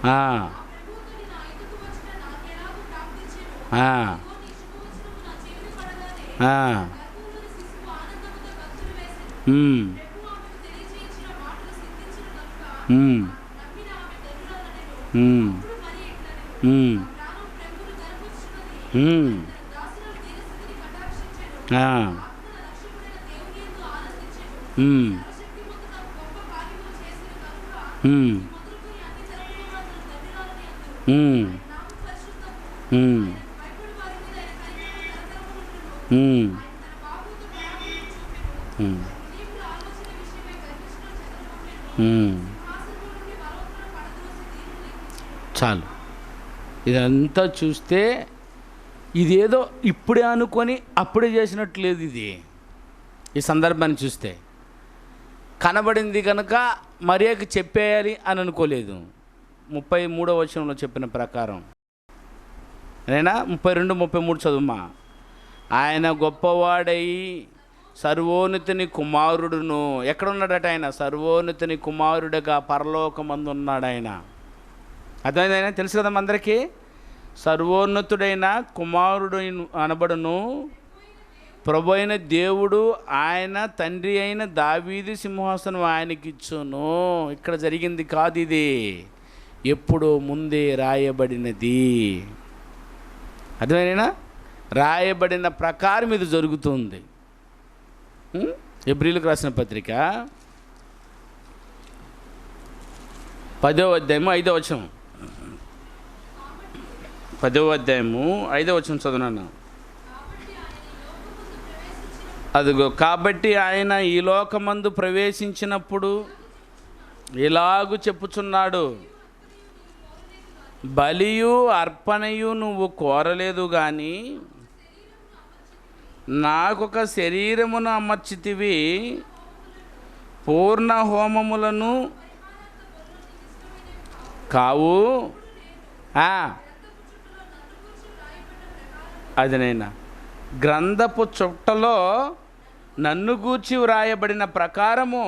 ఆ, ఆ, ఆ, ఉమ్, ఉమ్, ఉమ్, ఉమ్, ఉమ్, ఆ, ఉమ్, ఉమ్, ఉమ్, ఉమ్, ఉమ్, ఉమ్, ఉమ్. చాలు. ఇదంతా చూస్తే ఇదేదో ఇప్పుడే అనుకొని అప్పుడే చేసినట్లేదు. ఇది ఈ సందర్భాన్ని చూస్తే కనబడింది కనుక మరియకి చెప్పేయాలి అని అనుకోలేదు. 33వ వచనంలో చెప్పిన ప్రకారం అయినా 32-33 చదువుమా. ఆయన గొప్పవాడై సర్వోన్నతుని కుమారుడును, ఎక్కడున్నాడట ఆయన? సర్వోన్నతుని కుమారుడుగా పరలోకమందు ఉన్నాడు ఆయన. అర్థమైందైనా తెలుసు కదా అందరికీ. సర్వోన్నతుడైన కుమారుడు అనబడును, ప్రభు అయిన దేవుడు ఆయన తండ్రి అయిన దావీదు సింహాసనం ఆయనకిచ్చును. ఇక్కడ జరిగింది కాదు, ఇది ఎప్పుడో ముందే రాయబడినది. అర్థమైనా? రాయబడిన ప్రకారం ఇది జరుగుతుంది. హెబ్రీయులకు రాసిన పత్రిక 10వ అధ్యాయము 5వ వచనం. 10వ అధ్యాయము 5వ వచనం చదువునాను. అదిగో, కాబట్టి ఆయన ఈ లోకమందు ప్రవేశించినప్పుడు ఇలాగు చెప్పుచున్నాడు, బలియు అర్పణయు నువ్వు కోరలేదు గాని నాకొక శరీరమును అమర్చితివి, పూర్ణ హోమములను కావు. అదినైనా గ్రంథపు చుట్టలో నన్ను గూర్చి వ్రాయబడిన ప్రకారము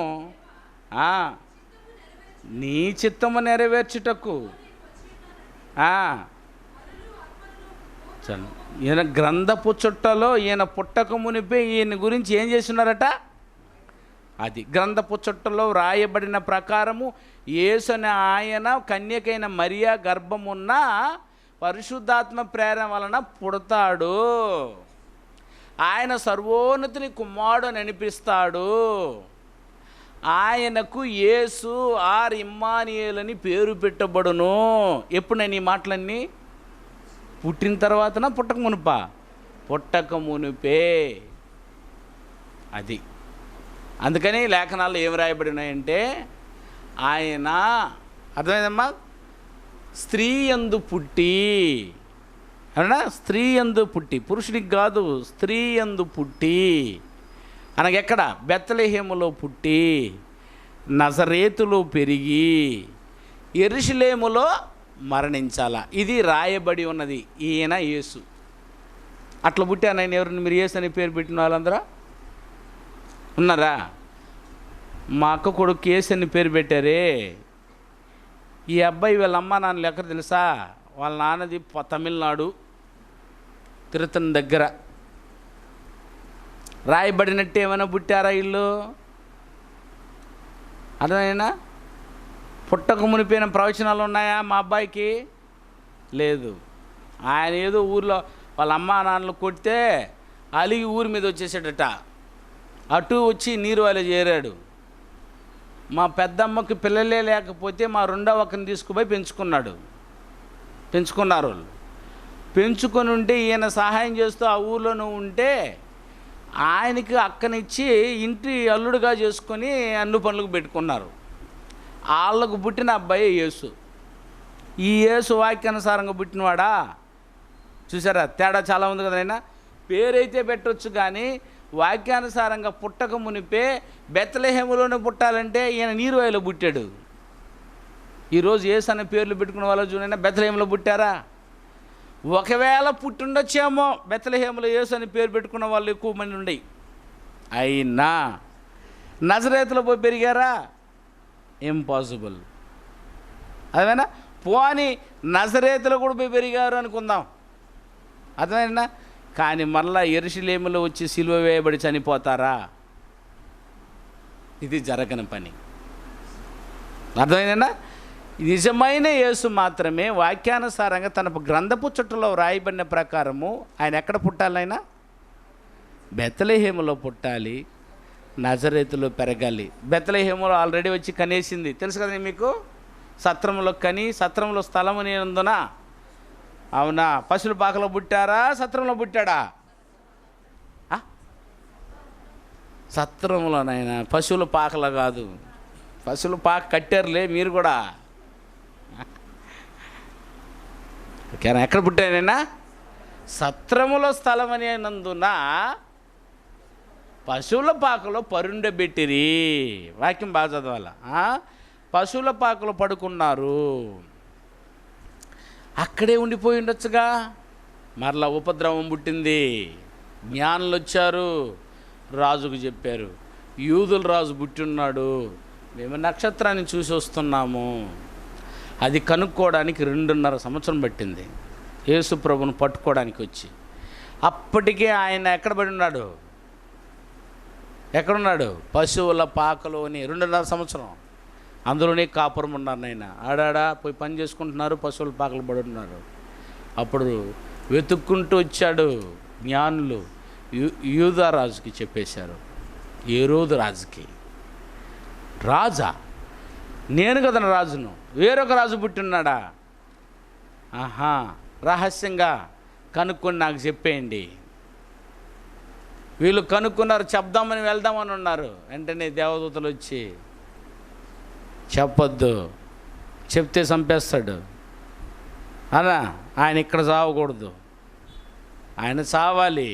నీ చిత్తము నెరవేర్చుటకు. చల్, ఈయన గ్రంథపు చుట్టలో ఈయన పుట్టక మునిపే ఈయన గురించి ఏం చేస్తున్నారట? అది గ్రంథపు చుట్టలో వ్రాయబడిన ప్రకారము యేసు అనే ఆయన కన్యకైన మరియా గర్భమున్న పరిశుద్ధాత్మ ప్రేరణ వలన పుడతాడు. ఆయన సర్వోన్నతుని కుమారుడు అని అనిపిస్తాడు. ఆయనకు యేసు ఆర్ ఇమ్మానుయేల్ అని పేరు పెట్టబడును. ఎప్పుడు నేను ఈ మాటలన్నీ పుట్టిన తర్వాతనా పుట్టక మునుపా? పుట్టక మునిపే. అది అందుకని లేఖనాల్లో ఏం రాయబడినాయంటే, ఆయన, అర్థమైందమ్మా, స్త్రీ యందు పుట్టి, అవునా, స్త్రీ యందు పుట్టి, పురుషుడికి కాదు, స్త్రీ యందు పుట్టి అనగెక్కడ? బెత్లెహేములో పుట్టి, నజరేతులో పెరిగి, యెరూషలేములో మరణించాల. ఇది రాయబడి ఉన్నది. ఈయన యేసు. అట్లా పుట్టాను ఆయన. ఎవరిని మీరు యేసు అని పేరు పెట్టిన వాళ్ళందరూ ఉన్నారా? మా అక్క కొడుకు యేసు అని పేరు పెట్టారే. ఈ అబ్బాయి వీళ్ళ అమ్మ నాన్న ఎక్కడ తెలుసా? వాళ్ళ నాన్నది తమిళనాడు, తిరుత్తని దగ్గర. రాయబడినట్టు ఏమైనా పుట్టారా ఇల్లు? అర్థమైనా? పుట్టక మునిపోయిన ప్రవచనాలు ఉన్నాయా మా అబ్బాయికి? లేదు. ఆయన ఏదో ఊర్లో వాళ్ళ అమ్మ నాన్నలు కొడితే అలిగి ఊరి మీద వచ్చేసాడట. అటు వచ్చి నీరు వాళ్ళు చేరాడు. మా పెద్దమ్మకి పిల్లలే లేకపోతే మా రెండవ అక్కని తీసుకుపోయి పెంచుకున్నారు వాళ్ళు. పెంచుకొని ఉంటే ఈయన సహాయం చేస్తూ ఆ ఊర్లోనూ ఉంటే ఆయనకి అక్కనిచ్చి ఇంటి అల్లుడుగా చేసుకొని అన్ని పనులకు పెట్టుకున్నారు. వాళ్ళకు పుట్టిన అబ్బాయి యేసు. ఈ యేసు వాక్యానుసారంగా పుట్టినవాడా? చూసారా తేడా చాలా ఉంది కదా. అయినా పేరైతే పెట్టొచ్చు, కానీ వాక్యానుసారంగా పుట్టక మునిపే బెత్లెహేములోనే పుట్టాలంటే ఈయన నీరువాయిలో పుట్టాడు. ఈరోజు యేసు అనే పేర్లు పెట్టుకున్న వాళ్ళు చూడైనా బెత్లెహేములో పుట్టారా? ఒకవేళ పుట్టుండొచ్చేమో, బెత్లెహేములో యేసు అని పేరు పెట్టుకున్న వాళ్ళు ఎక్కువ మంది ఉండయి. అయినా నజరేతులో పోయి పెరిగారా? ఇంపాసిబుల్. అదేనా పోని నజరేతులో కూడా పోయి పెరిగారు అనుకుందాం, అర్థమైనా. కానీ మళ్ళా యెరూషలేములో వచ్చి సిలువ వేయబడి చనిపోతారా? ఇది జరగని పని, అర్థమైందా. నిజమైన యేసు మాత్రమే వాక్యానుసారంగా తన గ్రంథపు చుట్టలో వ్రాయబడిన ప్రకారము ఆయన ఎక్కడ పుట్టాలైనా బెత్లెహేములో పుట్టాలి, నజరేతులో పెరగాలి. బెత్లెహేములో ఆల్రెడీ వచ్చి కనేసింది, తెలుసు కదా మీకు. సత్రంలో కని సత్రంలో స్థలం అనేందున, అవునా? పశువుల పాకలో పుట్టారా, సత్రంలో పుట్టాడా? సత్రంలోనైనా, పశువుల పాకలో కాదు. పశువుల పాక కట్టారులే మీరు కూడా. ఓకేనా? ఎక్కడ పుట్టానైనా సత్రములో స్థలం అనేనందున పశువుల పాకలో పరుండబెట్టిరి. వాక్యం బాగా చదవాల. పశువుల పాకలో పడుకున్నారు, అక్కడే ఉండిపోయి ఉండొచ్చుగా. మరలా ఉపద్రవం పుట్టింది, జ్ఞానులు వచ్చారు, రాజుకు చెప్పారు, యూదుల రాజు పుట్టిన్నాడు, మేము నక్షత్రాన్ని చూసి వస్తున్నాము. అది కనుక్కోవడానికి 2.5 సంవత్సరం పట్టింది యేసు ప్రభువును పట్టుకోవడానికి వచ్చి. అప్పటికే ఆయన ఎక్కడ పడి ఉన్నాడు? ఎక్కడున్నాడు? పశువుల పాకలోని 2.5 సంవత్సరం. అందులోనే కాపురం ఉన్నారు నాయన. ఆడాడా పోయి పని చేసుకుంటున్నారు, పశువుల పాకలు పడి ఉన్నారు. అప్పుడు వెతుక్కుంటూ వచ్చాడు జ్ఞానులు, యూదా రాజుకి చెప్పేశారు. హేరోదు రాజుకి. రాజా? నేను కదా రాజును, వేరొక రాజు పుట్టిన్నాడా? ఆహా, రహస్యంగా కనుక్కొని నాకు చెప్పేయండి. వీళ్ళు కనుక్కున్నారు, చెప్దామని వెళ్దామని ఉన్నారు. వెంటనే దేవదూతలు వచ్చి, చెప్పొద్దు, చెప్తే చంపేస్తాడు అలా, ఆయన ఇక్కడ చావకూడదు, ఆయన చావాలి,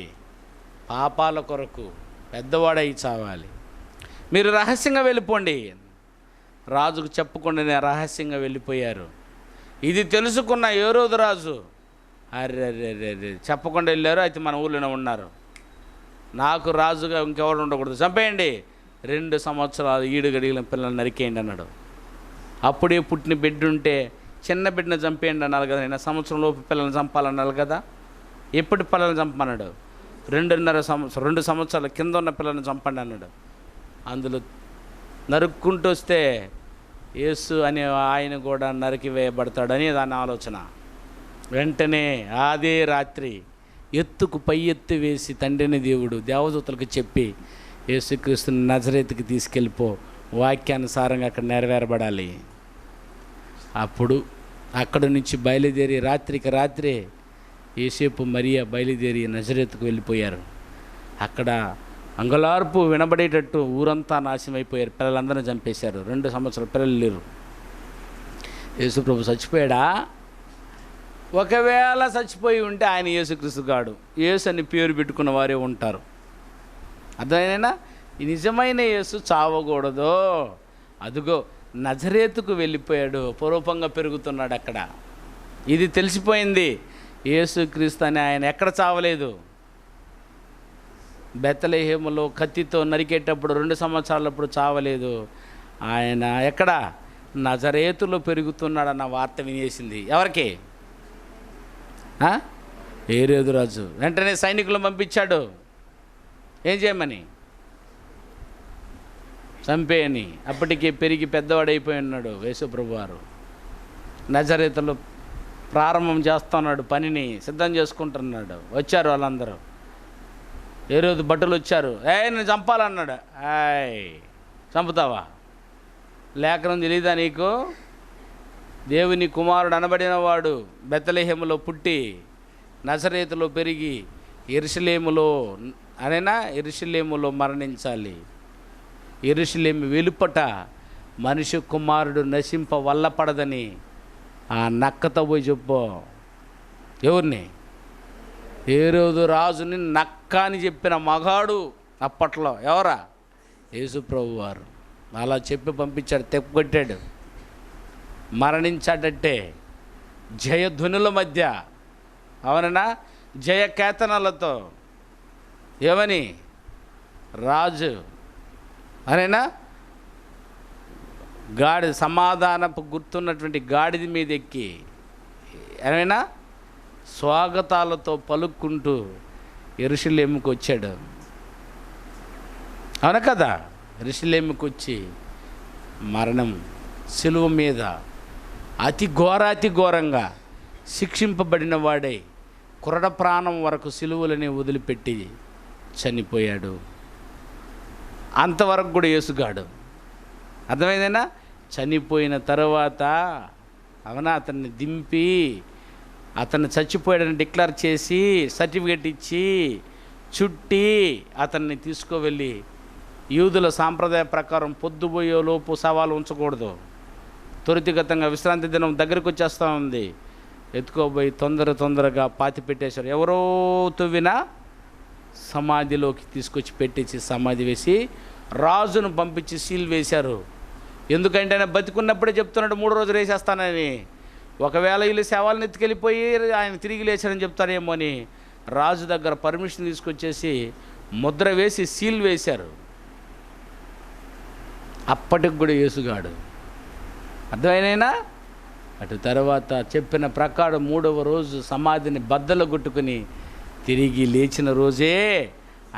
పాపాల కొరకు పెద్దవాడై చావాలి, మీరు రహస్యంగా వెళ్ళిపోండి. రాజుకు చెప్పకుండా రహస్యంగా వెళ్ళిపోయారు. ఇది తెలుసుకున్న హేరోదు రాజు, అరే చెప్పకుండా వెళ్ళారు, అయితే మన ఊళ్ళోనే ఉన్నారు, నాకు రాజుగా ఇంకెవరు ఉండకూడదు, చంపేయండి, 2 సంవత్సరాలు ఈడుగడిగిన పిల్లల్ని నరికేయండి అన్నాడు. అప్పుడే పుట్టిన బిడ్డ ఉంటే చిన్న బిడ్డను చంపేయండి అన్నారు కదా, నేను సంవత్సరంలోపు పిల్లల్ని చంపాలన్నారు కదా. ఎప్పటి పిల్లల్ని చంపన్నాడు? 2 సంవత్సరాల కింద ఉన్న పిల్లల్ని చంపండి అన్నాడు. అందులో నరుక్కుంటూ వస్తే యేసు అనే ఆయన కూడా నరికి వేయబడతాడని దాని ఆలోచన. వెంటనే అదే రాత్రి ఎత్తుకు పై ఎత్తు వేసి తండ్రిని దేవుడు దేవదూతలకు చెప్పి, యేసుక్రీస్తుని నజరేతుకి తీసుకెళ్ళిపో, వాక్యానుసారంగా అక్కడ నెరవేరబడాలి. అప్పుడు అక్కడి నుంచి బయలుదేరి రాత్రికి రాత్రే యేసేపు మరియా బయలుదేరి నజరేతుకు వెళ్ళిపోయారు. అక్కడ అంగలార్పు వినబడేటట్టు ఊరంతా నాశనమైపోయారు, పిల్లలందరినీ చంపేశారు. 2 సంవత్సరాలు పిల్లలు లేరు. యేసు ప్రభు చచ్చిపోయాడా? ఒకవేళ చచ్చిపోయి ఉంటే ఆయన యేసుక్రీస్తు గాడు, యేసు అని పేరు పెట్టుకున్న వారే ఉంటారు. అర్థమైనా? ఈ నిజమైన యేసు చావకూడదు. అదుగో నజరేతుకు వెళ్ళిపోయాడు, పూర్వపంగా పెరుగుతున్నాడు అక్కడ. ఇది తెలిసిపోయింది. యేసుక్రీస్తు అని ఆయన ఎక్కడ చావలేదు. బెత్లెహేములో కత్తితో నరికేటప్పుడు 2 సంవత్సరాలప్పుడు చావలేదు. ఆయన ఎక్కడ? నజరేతులో పెరుగుతున్నాడన్న వార్త వినేసింది. ఎవరికి? హేరోదు రాజు. వెంటనే సైనికులను పంపించాడు, ఏం చేయమని? చంపేయని. అప్పటికే పెరిగి పెద్దవాడైపోయి ఉన్నాడు యేసుప్రభు వారు. నజరేతులో ప్రారంభం చేస్తున్నాడు, పనిని సిద్ధం చేసుకుంటున్నాడు. వచ్చారు వాళ్ళందరూ, హేరోదు భటులు వచ్చారు. నేను చంపాలన్నాడు. చంపుతావా? లేఖనం తెలీదా నీకు? దేవుని కుమారుడు అనబడిన వాడు బెత్లెహేములో పుట్టి నజరేతులో పెరిగి యెరూషలేములో మరణించాలి. యెరూషలేము వెలుపట మనిషి కుమారుడు నశింప వల్లపడదని ఆ నక్కతో పోయి చెప్పు. ఎవరిని? హేరోదు రాజుని నక్క అని చెప్పిన మగాడు అప్పట్లో ఎవరా? యేసుప్రభు వారు. అలా చెప్పి పంపించాడు, తెప్పకొట్టాడు, మరణించాడంటే జయధ్వనుల మధ్య, అవునన్నా, జయకేతనాలతో. ఏమని? రాజు అనేనా గాడి సమాధానపు గుర్తున్నటువంటి గాడిద మీద ఎక్కి ఏమైనా స్వాగతాలతో పలుక్కుంటూ యెరూషలేముకు వచ్చాడు. అవును కదా? యెరూషలేముకు వచ్చి మరణం, సిలువ మీద అతి ఘోరంగా శిక్షింపబడిన వాడై కురడ ప్రాణం వరకు సిలువలని వదిలిపెట్టి చనిపోయాడు. అంతవరకు కూడా యేసుగాడు. అర్థమైందేనా? చనిపోయిన తర్వాత అవునా అతన్ని దింపి అతన్ని చచ్చిపోయాడని డిక్లేర్ చేసి సర్టిఫికేట్ ఇచ్చి చుట్టి అతన్ని తీసుకువెళ్ళి, యూదుల సాంప్రదాయ ప్రకారం పొద్దుపోయే లోపు సవాలు ఉంచకూడదు, త్వరితగతంగా విశ్రాంతి దినం దగ్గరికి వచ్చేస్తూ ఉంది, ఎత్తుకోబోయి తొందరగా పాతి పెట్టేశారు. ఎవరో తవ్వినా సమాధిలోకి తీసుకొచ్చి పెట్టేసి సమాధి వేసి రాజును పంపించి సీల్ వేశారు. ఎందుకంటే ఆయన బతికున్నప్పుడే చెప్తున్నాడు 3 రోజులు వేసేస్తానని. ఒకవేళ వీళ్ళు శవాలను ఎత్తుకెళ్ళిపోయి ఆయన తిరిగి లేచారని చెప్తారేమో అని రాజు దగ్గర పర్మిషన్ తీసుకొచ్చేసి ముద్ర వేసి సీల్ వేశారు. అప్పటికి కూడా యేసుగాడు. అర్థమైనా? అటు తర్వాత చెప్పిన ప్రకారం 3వ రోజు సమాధిని బద్దలు కొట్టుకుని తిరిగి లేచిన రోజే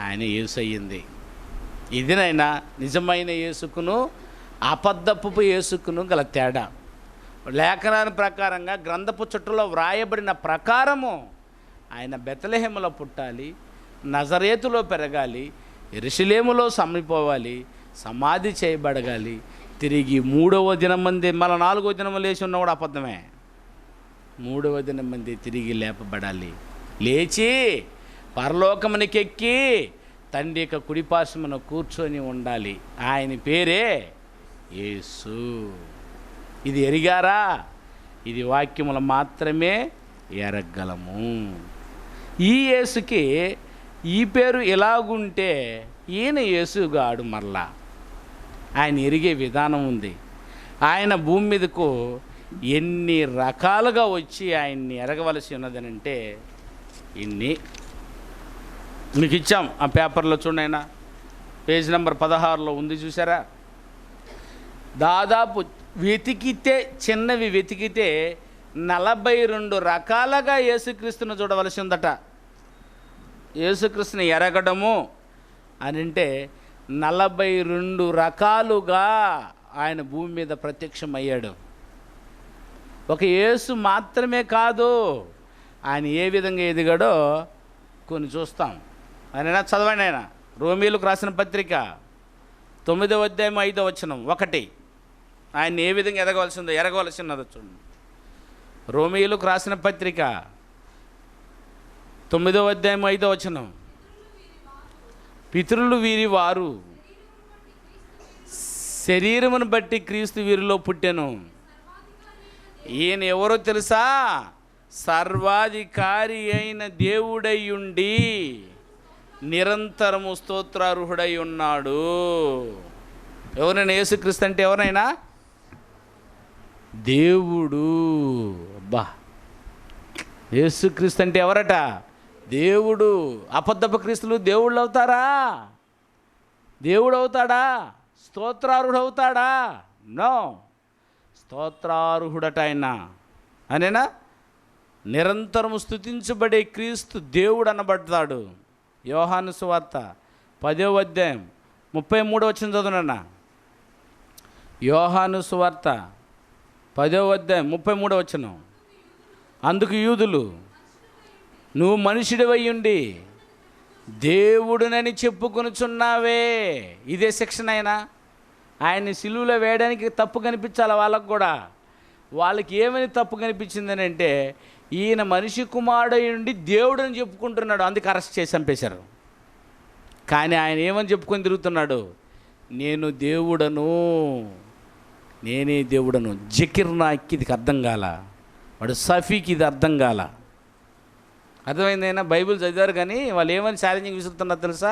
ఆయన యేసు అయ్యింది. ఇదినైనా నిజమైన యేసుకును అబద్ధపు యేసుకును గల తేడా. లేఖనాల ప్రకారంగా గ్రంథపు చుట్టలో వ్రాయబడిన ప్రకారము ఆయన బెత్లెహేములో పుట్టాలి, నజరేతులో పెరగాలి, యెరూషలేములో సమిపోవాలి, సమాధి చేయబడగాలి, తిరిగి 3వ దినం మంది మళ్ళీ 4వ దినం లేచి ఉన్న కూడా అబద్ధమే. 3వ దినం మంది తిరిగి లేపబడాలి, లేచి పరలోకమునికెక్కి తండ్రి యొక్క కుడిపార్శ్వమున కూర్చొని ఉండాలి. ఆయన పేరే యేసు. ఇది ఎరిగారా? ఇది వాక్యములు మాత్రమే ఎరగలము. ఈ యేసుకి ఈ పేరు ఎలాగుంటే ఈయన యేసుగాడు. మరలా ఆయన ఎరిగే విధానం ఉంది. ఆయన భూమి మీదకు ఎన్ని రకాలుగా వచ్చి ఆయన్ని ఎరగవలసి ఉన్నదనంటే ఇన్ని మీకు ఇచ్చాం. ఆ పేపర్లో చూడైనా పేజ్ నెంబర్ 16లో ఉంది, చూసారా? దాదాపు వెతికితే చిన్నవి వెతికితే 42 రకాలుగా యేసుక్రీస్తును చూడవలసి ఉందట. యేసుక్రీస్తుని ఎరగడము అని అంటే 42 రకాలుగా ఆయన భూమి మీద ప్రత్యక్షమయ్యాడు. ఒక యేసు మాత్రమే కాదు, ఆయన ఏ విధంగా ఎదిగాడో కొన్ని చూస్తాం. ఆయన చదవండి. ఆయన రోమీయులకు రాసిన పత్రిక 9వ అధ్యాయం 5వ వచనం 1. ఆయన ఏ విధంగా ఎరగవలసి ఉన్నదో చూడండి. రోమీయులకు రాసిన పత్రిక 9వ అధ్యాయం 5వ వచనం. పితరులు వీరి వారు, శరీరమును బట్టి క్రీస్తు వీరిలో పుట్టెను. ఈయన ఎవరో తెలుసా? సర్వాధికారి అయిన దేవుడై ఉండి నిరంతరము స్తోత్రార్హుడై ఉన్నాడు. ఎవరైనా యేసుక్రీస్తు అంటే ఎవరైనా దేవుడు. అబ్బా, యేసుక్రీస్తు అంటే ఎవరట? దేవుడు. అబద్ధపు క్రీస్తులు దేవుళ్ళు అవుతారా? దేవుడు అవుతాడా? స్తోత్రార్హుడు అవుతాడా? నో, స్తోత్రార్హుడట ఆయన. అనేనా నిరంతరము స్తుతించబడే క్రీస్తు దేవుడు అనబడతాడు. యోహాను సువార్త 10వ అధ్యాయం 33వ వచనం చదువునన్నా. యోహాను సువార్త 10వ అధ్యాయం 33వ వచనం. అందుకు యూదులు, నువ్వు మనుషుడివై ఉండి దేవుడునని చెప్పుకొనుచున్నావే. ఇదే శిక్షణ. ఆయన్ని సిలువలో వేయడానికి తప్పు కనిపించాలి వాళ్ళకు కూడా. వాళ్ళకి ఏమని తప్పు కనిపించిందని అంటే ఈయన మనిషి కుమారుడై ఉండి దేవుడని చెప్పుకుంటున్నాడు, అందుకు అరెస్ట్ చేసి చంపేశారు. కానీ ఆయన ఏమని చెప్పుకొని తిరుగుతున్నాడు? నేను దేవుడను, నేనే దేవుడను. జకీర్ నాయక్కి ఇది అర్థం కాల, వాడు సఫీకి ఇది అర్థం కాల. అర్థమైందైనా బైబిల్ చదివారు కానీ వాళ్ళు ఏమని ఛాలెంజింగ్ విసురుతున్నారు తెలుసా?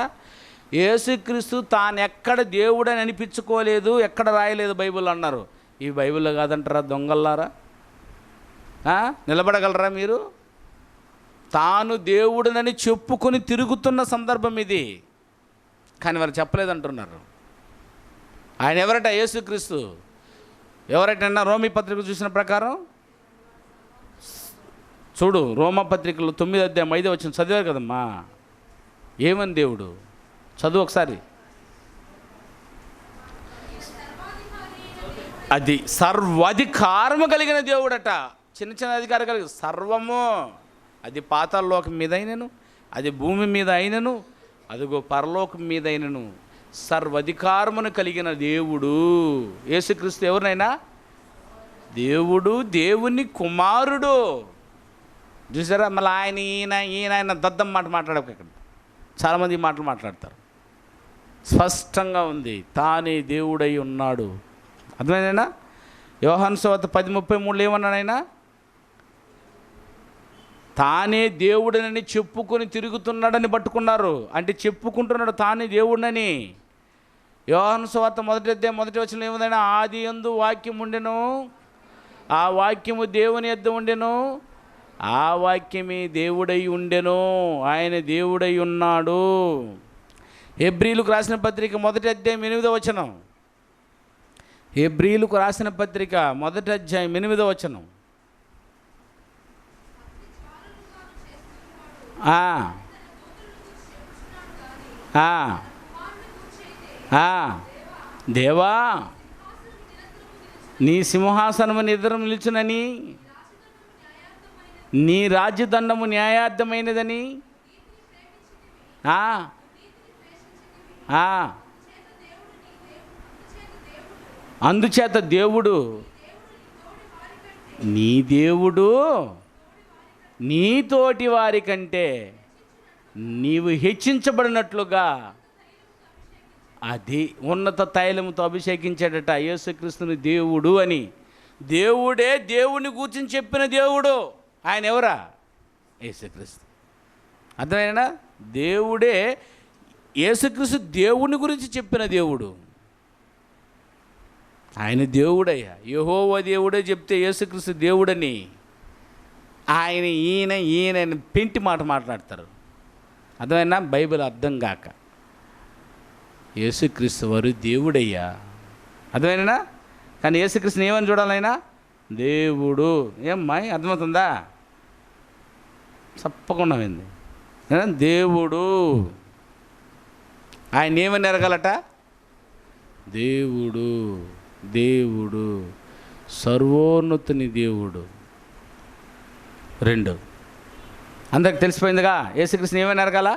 యేసుక్రీస్తు తాను ఎక్కడ దేవుడని అనిపించుకోలేదు, ఎక్కడ రాయలేదు బైబిల్ అన్నారు. ఈ బైబిల్లో కాదంటారా దొంగల్లారా? నిలబడగలరా మీరు? తాను దేవుడనని చెప్పుకొని తిరుగుతున్న సందర్భం ఇది, కానీ వారు చెప్పలేదంటున్నారు. ఆయన ఎవరట? యేసుక్రీస్తు ఎవరటన్నా? రోమీ పత్రిక చూసిన ప్రకారం చూడు, రోమపత్రికలో 9వ అధ్యాయం 5వ వచనం చదివారు కదమ్మా. ఏమని దేవుడు? చదువు ఒకసారి. అది సర్వాధికారము కలిగిన దేవుడట. చిన్న చిన్న అధికారం కలిగి సర్వము, అది పాతాళలోకం మీద అయినను, అది భూమి మీద అయినను, అదిగో పరలోకం మీద అయినను సర్వాధికారమును కలిగిన దేవుడు యేసుక్రీస్తు. ఎవరినైనా దేవుడు, దేవుని కుమారుడు. చూసారా? మళ్ళీ ఆయన దద్దం మాట మాట్లాడక. ఇక్కడ చాలామంది ఈ మాటలు మాట్లాడతారు. స్పష్టంగా ఉంది, తానే దేవుడై ఉన్నాడు. అర్థమైందైనా? యోహాను సువార్త 10:33 ఏమన్నాడైనా? తానే దేవుడనని చెప్పుకొని తిరుగుతున్నాడని పట్టుకున్నారు. అంటే చెప్పుకుంటున్నాడు తానే దేవుడనని. యోహాను సువార్త 1వ అధ్యాయం 1వ వచనం ఏముందైనా? ఆది యందు వాక్యం ఉండెను, ఆ వాక్యము దేవుని యొద్ద ఉండెను, ఆ వాక్యమే దేవుడై ఉండెను, ఆయన దేవుడై ఉన్నాడు. హెబ్రీలకు రాసిన పత్రిక 1వ అధ్యాయం 8వ వచనం. హెబ్రీలకు రాసిన పత్రిక 1వ అధ్యాయం 8వ వచనం. దేవా, నీ సింహాసనము నిద్ర నిలుచునని, నీ రాజ్యదండము న్యాయార్థమైనదని, అందుచేత దేవుడు, నీ దేవుడు నీతోటి వారి కంటే నీవు హెచ్చించబడినట్లుగా అది ఉన్నత తైలముతో అభిషేకించాడట యేసుక్రీస్తుని దేవుడు అని. దేవుడే దేవుని గురించి చెప్పిన దేవుడు. ఆయన ఎవరా? యేసుక్రీస్తు. అర్థమైనా? దేవుడే యేసుక్రీస్తు దేవుని గురించి చెప్పిన దేవుడు. ఆయన దేవుడయ్యా. యెహోవా దేవుడే చెప్తే యేసుక్రీస్తు దేవుడని ఆయన ఈయన పెంటి మాట మాట్లాడతారు. అర్థమైనా? బైబిల్ అర్థం కాక. యేసుక్రీస్తు వారు దేవుడయ్యా. అర్థమైనా? కానీ యేసుక్రీస్తుని ఏమని చూడాలైనా? దేవుడు. ఏమ్మా అర్థమవుతుందా? తప్పకుండా ఉంది. దేవుడు. ఆయన ఏమని ఎరగాలట? దేవుడు, దేవుడు, సర్వోన్నతుని దేవుడు. 2 అందరికి తెలిసిపోయిందిగా. యేసుక్రీస్తుని ఏమని ఎరగాల?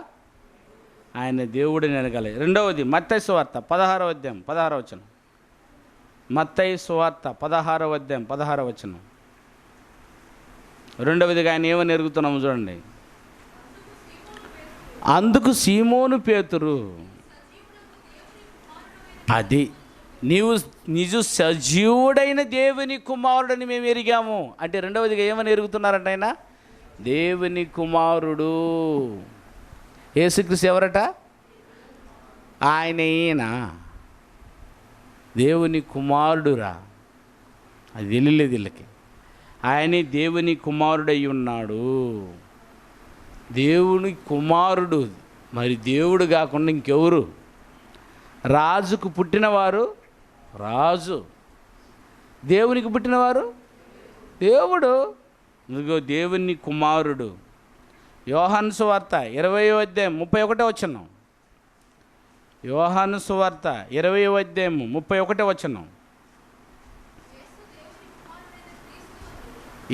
ఆయన దేవుడిని ఎరగాలి. 2వది మత్తయి సువార్త 16వ అధ్యాయం 16వ వచనం. మత్తయి సువార్త 16వ అధ్యాయం 16వ వచనం. 2వదిగా ఆయన ఏమని ఎరుగుతున్నాము చూడండి. అందుకు సీమోను పేతురు, అది నీవు నిజ సజీవుడైన దేవుని కుమారుడని మేము ఎరిగాము అంటే 2వదిగా ఏమని ఎరుగుతున్నారంట? ఆయన దేవుని కుమారుడు. యేసుక్రీస్తు ఎవరట? ఈయన దేవుని కుమారుడురా. అది తెలియలేదు వీళ్ళకి. ఆయనే దేవుని కుమారుడై ఉన్నాడు. దేవుని కుమారుడు. మరి దేవుడు కాకుండా ఇంకెవరు? రాజుకు పుట్టినవారు రాజు, దేవునికి పుట్టినవారు దేవుడు. ఇదిగో దేవుని కుమారుడు. యోహాను సువార్త 20వ అధ్యాయం 31వ వచనం. యోహాను సువార్త 20వ అధ్యాయం 31వ వచనం.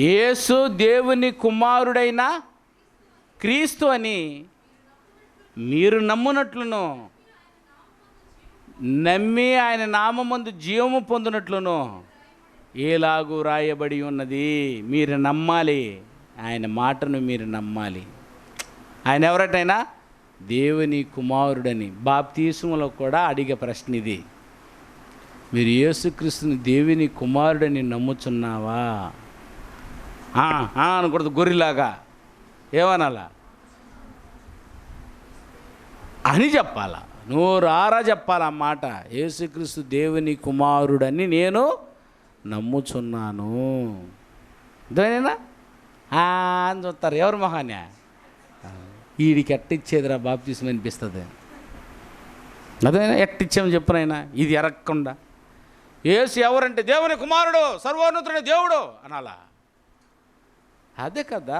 యేసు దేవుని కుమారుడైన క్రీస్తు అని మీరు నమ్మునట్లును, నమ్మి ఆయన నామమందు జీవము పొందినట్లును ఏలాగూ రాయబడి ఉన్నది. మీరు నమ్మాలి, ఆయన మాటను మీరు నమ్మాలి. ఆయన ఎవరటైనా దేవుని కుమారుడని. బాప్తీసంలో కూడా అడిగే ప్రశ్న ఇది. మీరు యేసుక్రీస్తుని దేవుని కుమారుడని నమ్ముచున్నావా? అనకూడదు గొర్రెలాగా. ఏమనాలా అని చెప్పాలా, నోరారా చెప్పాలా మాట. యేసుక్రీస్తు దేవుని కుమారుడని నేను నమ్ముచున్నాను. అర్థమేనా? అని చూస్తారు. ఎవరు మొహాన్యా? వీడికి ఎట్టిచ్చేదిరా బాప్తిస్మం అనిపిస్తుంది. అదేనా ఎట్టిచ్చామని చెప్పునైనా ఇది ఎరగకుండా. యేసు ఎవరంటే దేవుని కుమారుడు, సర్వోన్నతుడు దేవుడు అనాలా? అదే కదా.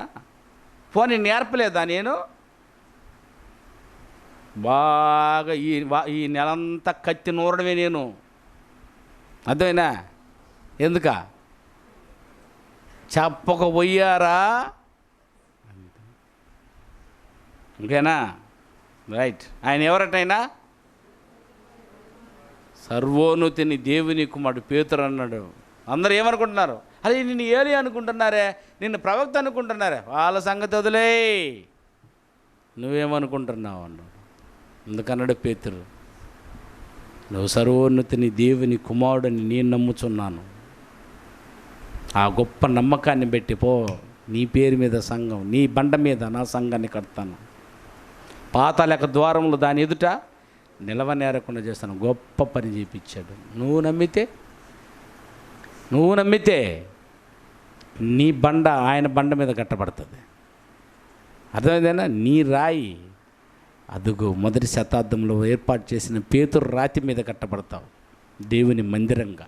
పోనీ నేర్పలేదా నేను? బాగా ఈ నెలంతా కత్తి నూరడమే నేను. అర్థమైనా? ఎందుక చెప్పకపోయారా? ఇంకేనా? రైట్. ఆయన ఎవరటైనా సర్వోన్నతిని దేవుని కుమారుడు పేతురు అన్నాడు. అందరూ ఏమనుకుంటున్నారు? అరే నిన్ను ఏలి అనుకుంటున్నారే, నిన్ను ప్రవక్త అనుకుంటున్నారే, వాళ్ళ సంగతి వదిలే, నువ్వేమనుకుంటున్నావు అన్నాడు. అందుకన్నాడు పేతురు, నువ్వు సర్వోన్నతిని దేవుని కుమారుడని నేను నమ్ముచున్నాను. ఆ గొప్ప నమ్మకాన్ని పెట్టి పో, నీ పేరు మీద సంఘం, నీ బండ మీద నా సంఘాన్ని కడతాను, పాతాళక ద్వారములు దాని ఎదుట నిలవనేరకుండా చేస్తాను. గొప్ప పని చేయించాడు. నువ్వు నమ్మితే నీ బండ ఆయన బండ మీద కట్టబడుతుంది. అర్థమైందేనా? నీ రాయి అదుగు మొదటి శతాబ్దంలో ఏర్పాటు చేసిన పేతురు రాతి మీద కట్టబడతావు, దేవుని మందిరంగా.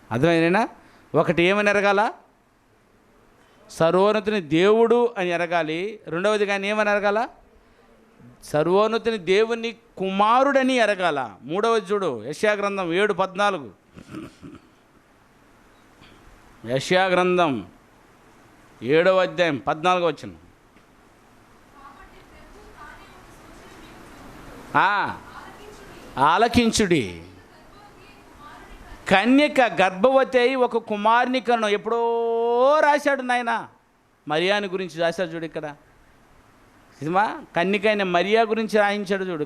అర్థమైందేనా? ఒకటి ఏమని ఎరగాల? సర్వోన్నతుని దేవుడు అని ఎరగాలి. రెండవది కానీ ఏమని ఎరగాల? సర్వోన్నతుని దేవుని కుమారుడని ఎరగాల. మూడవది చూడు, యెషయా గ్రంథం 7:14. యెషయా గ్రంథం 7వ అధ్యాయం 14వ వచనం. ఆలకించుడి, కన్యక గర్భవతి అయి ఒక కుమారుని కను. ఎప్పుడో రాశాడు నాయన, మరియాని గురించి రాశాడు చూడు ఇక్కడ. నిజమా? కన్యకైన మరియా గురించి రాయించాడు చూడు.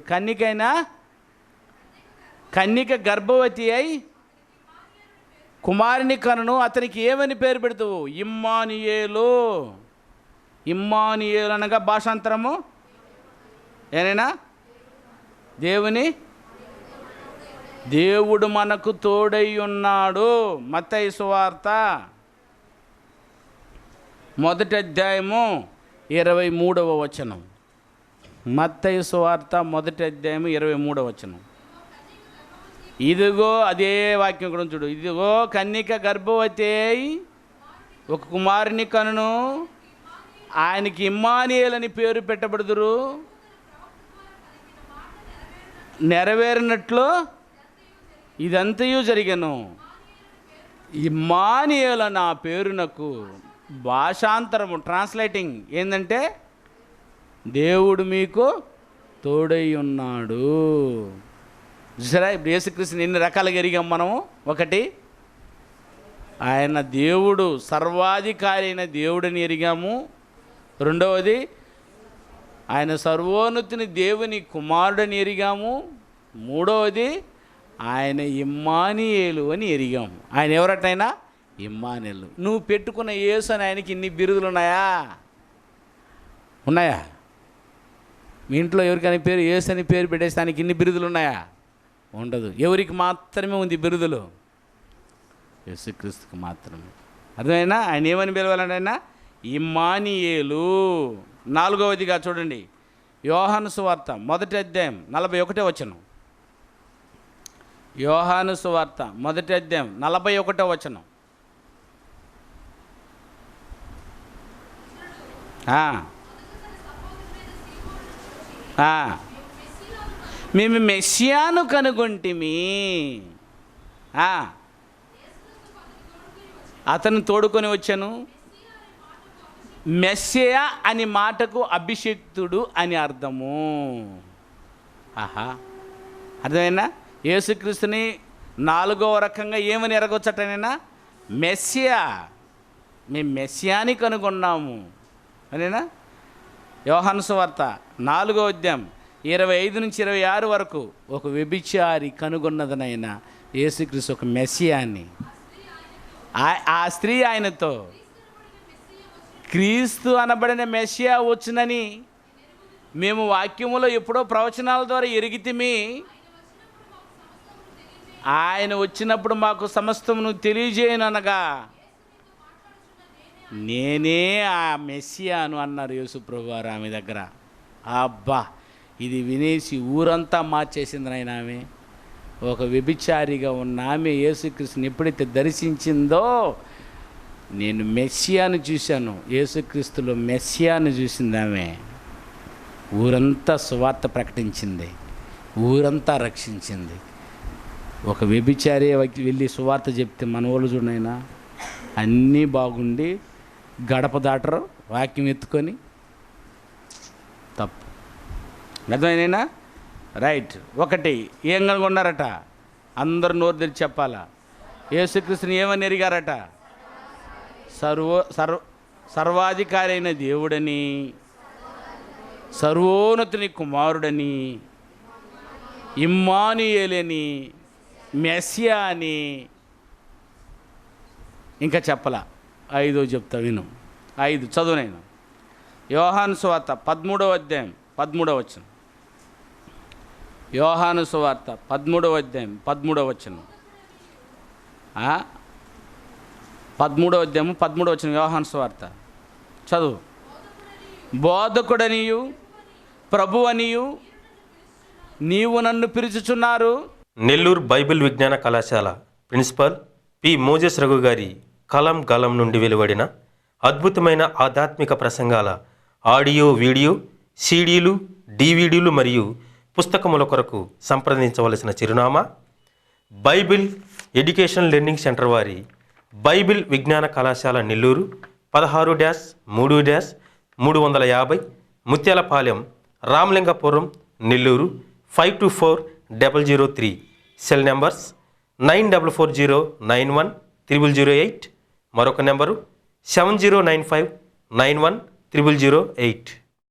కన్యక గర్భవతి అయి కుమారుని కనును, అతనికి ఏమని పేరు పెడతావు? ఇమ్మానుయేలు. ఇమ్మానుయేలు అనగా భాషాంతరము ఏనైనా దేవుడు మనకు తోడై ఉన్నాడు. మత్తయి సువార్త 1వ అధ్యాయము 23వ వచనం. మత్తయి సువార్త 1వ అధ్యాయము 23వ వచనం. ఇదిగో అదే వాక్యం కూడా చూడు. ఇదిగో కన్యక గర్భవతి అయి ఒక కుమారుని కనును, ఆయనకి ఇమ్మానుయేలు అని పేరు పెట్టబడుదురు. నెరవేరినట్లు ఇదంతయు జరిగెను. ఇమ్మానుయేలు నా పేరునకు భాషాంతరము, ట్రాన్స్లేటింగ్ ఏంటంటే దేవుడు మీకు తోడై ఉన్నాడు. సరే, ఇప్పుడు యేసుక్రీస్తుని ఎన్ని రకాలుగా ఎరిగాం మనము? ఒకటి, ఆయన దేవుడు, సర్వాధికారి అయిన దేవుడిని ఎరిగాము. రెండవది, ఆయన సర్వోన్నతిని దేవుని కుమారుడని ఎరిగాము. మూడవది, ఆయన ఇమ్మానుయేలు అని ఎరిగాము. ఆయన ఎవరటైనా ఇమ్మానుయేలు. నువ్వు పెట్టుకున్న యేసు అని ఆయనకి ఇన్ని బిరుదులు ఉన్నాయా? మీ ఇంట్లో ఎవరికైనా పేరు యేసు అని పేరు పెట్టేసి ఆయనకి ఇన్ని బిరుదులు ఉన్నాయా? ఉండదు. ఎవరికి మాత్రమే ఉంది బిరుదులు? యేసుక్రీస్తుకి మాత్రమే. అర్థమైనా? ఆయన ఏమని పిలవాలంటే ఆయన ఇమ్మానుయేలు. 4వదిగా చూడండి, యోహాను సువార్త 1వ అధ్యాయం 41వ వచనం. యోహాను సువార్త 1వ అధ్యాయం 41వ వచనం. మేము మెస్సియాను కనుగొంటిమి, అతను తోడుకొని వచ్చాను. మెస్సియా అని మాటకు అభిషిక్తుడు అని అర్థము. అర్థమైనా? యేసుక్రీస్తుని 4వ రకంగా ఏమని ఎరగొచ్చటనైనా? మెస్సియా, మేము మెస్సియాని కనుగొన్నాము అనేనా. యోహాను సువార్త 4వ అధ్యాయం 25 నుంచి 26 వరకు ఒక వ్యభిచారి కనుగొన్నదనైనా యేసుక్రీస్తు ఒక మెస్సియాని. ఆ స్త్రీ ఆయనతో క్రీస్తు అనబడిన మెస్సియా వచ్చునని మేము వాక్యములో ఎప్పుడో ప్రవచనాల ద్వారా ఎరిగితిమి. ఆయన వచ్చినప్పుడు మాకు సమస్తమును తెలియజేయననగా నేనే ఆ మెస్సియాను అన్నారు యేసుప్రభు వారు ఆమె దగ్గర. అబ్బా, ఇది వినేసి ఊరంతా మార్చేసింది నాయన. ఆమె ఒక వ్యభిచారిగా ఉన్న ఆమె యేసుక్రీస్తుని ఎప్పుడైతే దర్శించిందో, నేను మెస్సియాను చూశాను, యేసుక్రీస్తులో మెస్సియాను చూసింది ఆమె. ఊరంతా సువార్త ప్రకటించింది, ఊరంతా రక్షించింది. ఒక వ్యభిచారి వెళ్ళి సువార్త చెప్తే మన వాళ్ళు చూడనైనా అన్నీ బాగుండి గడప దాటరు, వాక్యం ఎత్తుకొని. తప్పు. అర్థమైనా? రైట్. ఒకటి, ఏం కనుగొన్నారట? అందరు నోరు తెరిచి చెప్పాలా? యేసుక్రీస్తుని ఏమని ఎరిగారట? సర్వాధికారి అయిన దేవుడని, సర్వోన్నతుని కుమారుడని, ఇమ్మానుయేలని, మెస్సియా అని. ఇంకా చెప్పలా. 5 చెప్తా విను. 5 చదువు నేను. యోహాను సువార్త 13వ అధ్యాయం 13వ వచనం. యోహాను సువార్త 13వ అధ్యాయం 13వ వచనం. 13వ అధ్యాయం 13వ వచనం యోహాను సువార్త చదువు. బోధకుడనియు ప్రభువనియు నీవు నన్ను పిలుచుచున్నారు. నెల్లూరు బైబిల్ విజ్ఞాన కళాశాల ప్రిన్సిపల్ పి. మోజెస్ రఘు గారి కలం గలం నుండి వెలువడిన అద్భుతమైన ఆధ్యాత్మిక ప్రసంగాల ఆడియో, వీడియో, సీడీలు, డివిడీలు మరియు పుస్తకముల కొరకు సంప్రదించవలసిన చిరునామా బైబిల్ ఎడ్యుకేషన్ లెర్నింగ్ సెంటర్ వారి బైబిల్ విజ్ఞాన కళాశాల నెల్లూరు 16-3-350 ముత్యాలపాలెం, రామలింగపురం, నెల్లూరు 524003. సెల్ నెంబర్స్ 9440910008, మరొక నెంబరు 7095910008.